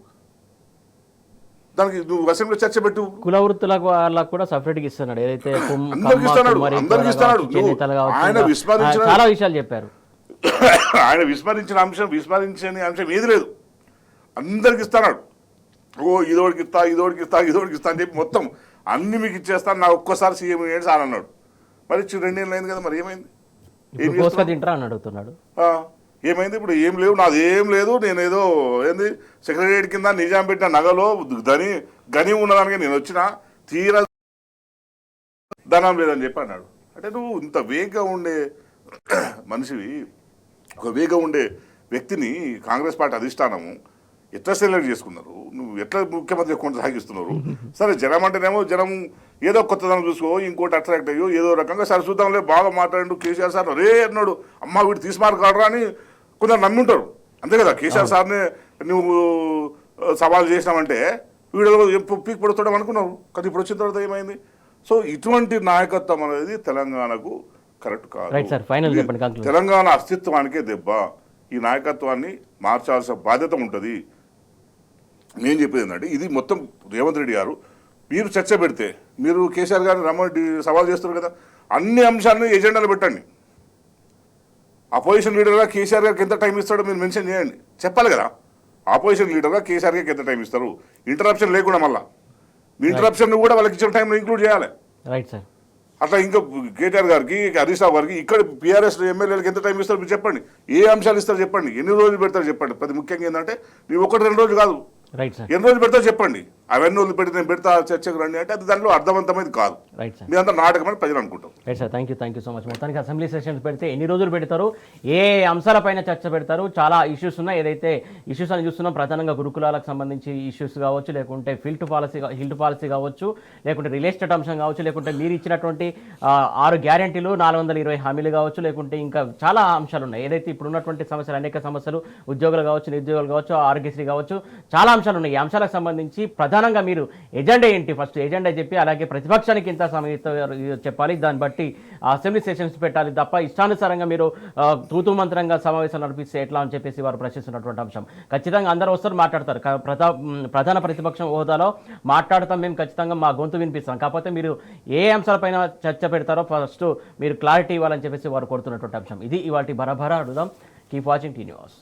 దానికి నువ్వు అసెంబ్లీలో చర్చ పెట్టు. కుల వృత్తులకు వాళ్ళకు కూడా సపరేట్గా ఇస్తున్నాడు, ఏదైతే అందరికి ఇస్తున్నాడు. ఆయన విస్మరించిన చాలా విషయాలు చెప్పారు. ఆయన విస్మరించిన అంశం ఏది లేదు, అందరికి ఇస్తున్నాడు. ఓ ఇదోడికి ఇస్తా అని చెప్పి మొత్తం అన్ని మీకు ఇచ్చేస్తాను, నాకు ఒక్కసారి సీఎం ఏంటి సార్ అన్నాడు. మరి ఇచ్చి 2 ఏళ్ళు అయింది కదా, మరి ఏమైంది? ఇప్పుడు కోసుక తింటారా అని అడుగుతున్నాడు. ఏమైంది? ఇప్పుడు ఏం లేవు, నాది ఏం లేదు, నేనేదో ఏంది సెక్రటరియట్ కింద నిజాం పెట్టిన నగలో గని ఉన్నదానికి నేను వచ్చిన తీరా ధనం లేదని చెప్పి అన్నాడు. అంటే నువ్వు ఇంత వేగంగా ఉండే మనిషివి, ఒక వేగంగా ఉండే వ్యక్తిని కాంగ్రెస్ పార్టీ అధిష్టానము ఎట్లా సెలెక్ట్ చేసుకున్నారు, నువ్వు ఎట్లా ముఖ్యమంత్రి కొనసాగిస్తున్నారు? సరే జనం అంటేనేమో జనం ఏదో కొత్తదనం చూసుకో, ఇంకోటి అట్రాక్ట్ అయ్యో ఏదో రకంగా సరే చూద్దాంలే, బాగా మాట్లాడు కేసీఆర్ సార్ రే అన్నాడు, అమ్మ వీడు తీసుమారు కాడరా అని కొందరు నమ్మింటారు. అంతే కదా, కేసీఆర్ సార్ని నువ్వు సవాల్ చేసినావంటే వీడు పీక్ పడుతాడు అనుకున్నావు కదా, ఇప్పుడు వచ్చిన తర్వాత ఏమైంది? సో ఇటువంటి నాయకత్వం అనేది తెలంగాణకు కరెక్ట్ కాదు. తెలంగాణ అస్తిత్వానికే దెబ్బ. ఈ నాయకత్వాన్ని మార్చాల్సిన బాధ్యత ఉంటుంది. నేను చెప్పేది ఏంటంటే, ఇది మొత్తం రేవంత్ రెడ్డి గారు మీరు చర్చ పెడితే, మీరు కేసీఆర్ గారిని రమ్మని సవాల్ చేస్తున్నారు కదా, అన్ని అంశాలను ఎజెండాలో పెట్టండి. అపోజిషన్ లీడర్గా కేసీఆర్ గారికి ఎంత టైం ఇస్తాడో మీరు మెన్షన్ చేయండి, చెప్పాలి కదా. ఆపోజిషన్ లీడర్గా కేసీఆర్ గారికి ఎంత టైం ఇస్తారు, ఇంటరప్షన్ లేకుండా మళ్ళీ మీ ఇంటరప్షన్ కూడా వాళ్ళకి ఇచ్చిన టైంలో ఇంక్లూడ్ చేయాలి. Right sir. అట్లా ఇంకా కేటీఆర్ గారికి, హరీష్ రావు గారికి ఇక్కడ పీఆర్ఎస్ ఎమ్మెల్యేలకు ఎంత టైం ఇస్తారు మీరు చెప్పండి, ఏ అంశాలు ఇస్తారు చెప్పండి, ఎన్ని రోజులు పెడతారు చెప్పండి. ప్రతి ముఖ్యంగా ఏంటంటే నువ్వు 1-2 రోజులు కాదు, ఎన్ని రోజులు పెడతావు చెప్పండి. అవన్నీ రోజులు పెట్టి నేను పెడతా చర్చకు రండి అంటే అది దాంట్లో అర్థవంతమైనది కాదు. మీ అంతా నాటకమని ప్రజలు అనుకుంటాం. Right sir, thank you so much. మొత్తానికి అసెంబ్లీ సెషన్స్ పెడితే ఎన్ని రోజులు పెడతారు, ఏ అంశాలపైన చర్చ పెడతారు, చాలా ఇష్యూస్ ఉన్నాయి. ఏదైతే ఇష్యూస్ అని చూస్తున్నాం, ప్రధానంగా గురుకులాలకు సంబంధించి ఇష్యూస్ కావచ్చు, లేకుంటే హిల్ట్ పాలసీ కావచ్చు, లేకుంటే రియల్ ఎస్టేట్ అంశం కావచ్చు, లేకుంటే మీరు ఇచ్చినటువంటి 6 గ్యారెంటీలు 420 హామీలు కావచ్చు, లేకుంటే ఇంకా చాలా అంశాలు ఉన్నాయి. ఏదైతే ఇప్పుడు ఉన్నటువంటి సమస్యలు, అనేక సమస్యలు, ఉద్యోగులు కావచ్చు, నిరుద్యోగులు కావచ్చు, ఆరోగ్యశ్రీ కావచ్చు, చాలా అంశాలు ఉన్నాయి. ఈ అంశాలకు సంబంధించి ప్రధానంగా మీరు ఎజెండా ఏంటి, ఫస్ట్ ఎజెండా చెప్పి, అలాగే ప్రతిపక్షానికి ఇంత సమయం చెప్పాలి, దాన్ని బట్టి అసెంబ్లీ సెషన్స్ పెట్టాలి తప్ప ఇష్టానుసారంగా మీరు తూతూ మంత్రంగా సమావేశం నడిపిస్తే ఎట్లా అని చెప్పేసి వారు ప్రశ్నిస్తున్నటువంటి అంశం. ఖచ్చితంగా అందరూ వస్తారు, మాట్లాడతారు. ప్రధాన ప్రతిపక్షం హోదాలో మాట్లాడతాం, మేము ఖచ్చితంగా మా గొంతు వినిపిస్తాం. కాకపోతే మీరు ఏ అంశాలపైన చర్చ పెడతారో ఫస్ట్ మీరు క్లారిటీ ఇవ్వాలని చెప్పేసి వారు కోరుతున్నటువంటి అంశం. ఇది ఇవాళ బరాబరా అడుగుదాం. Keep watching tea news.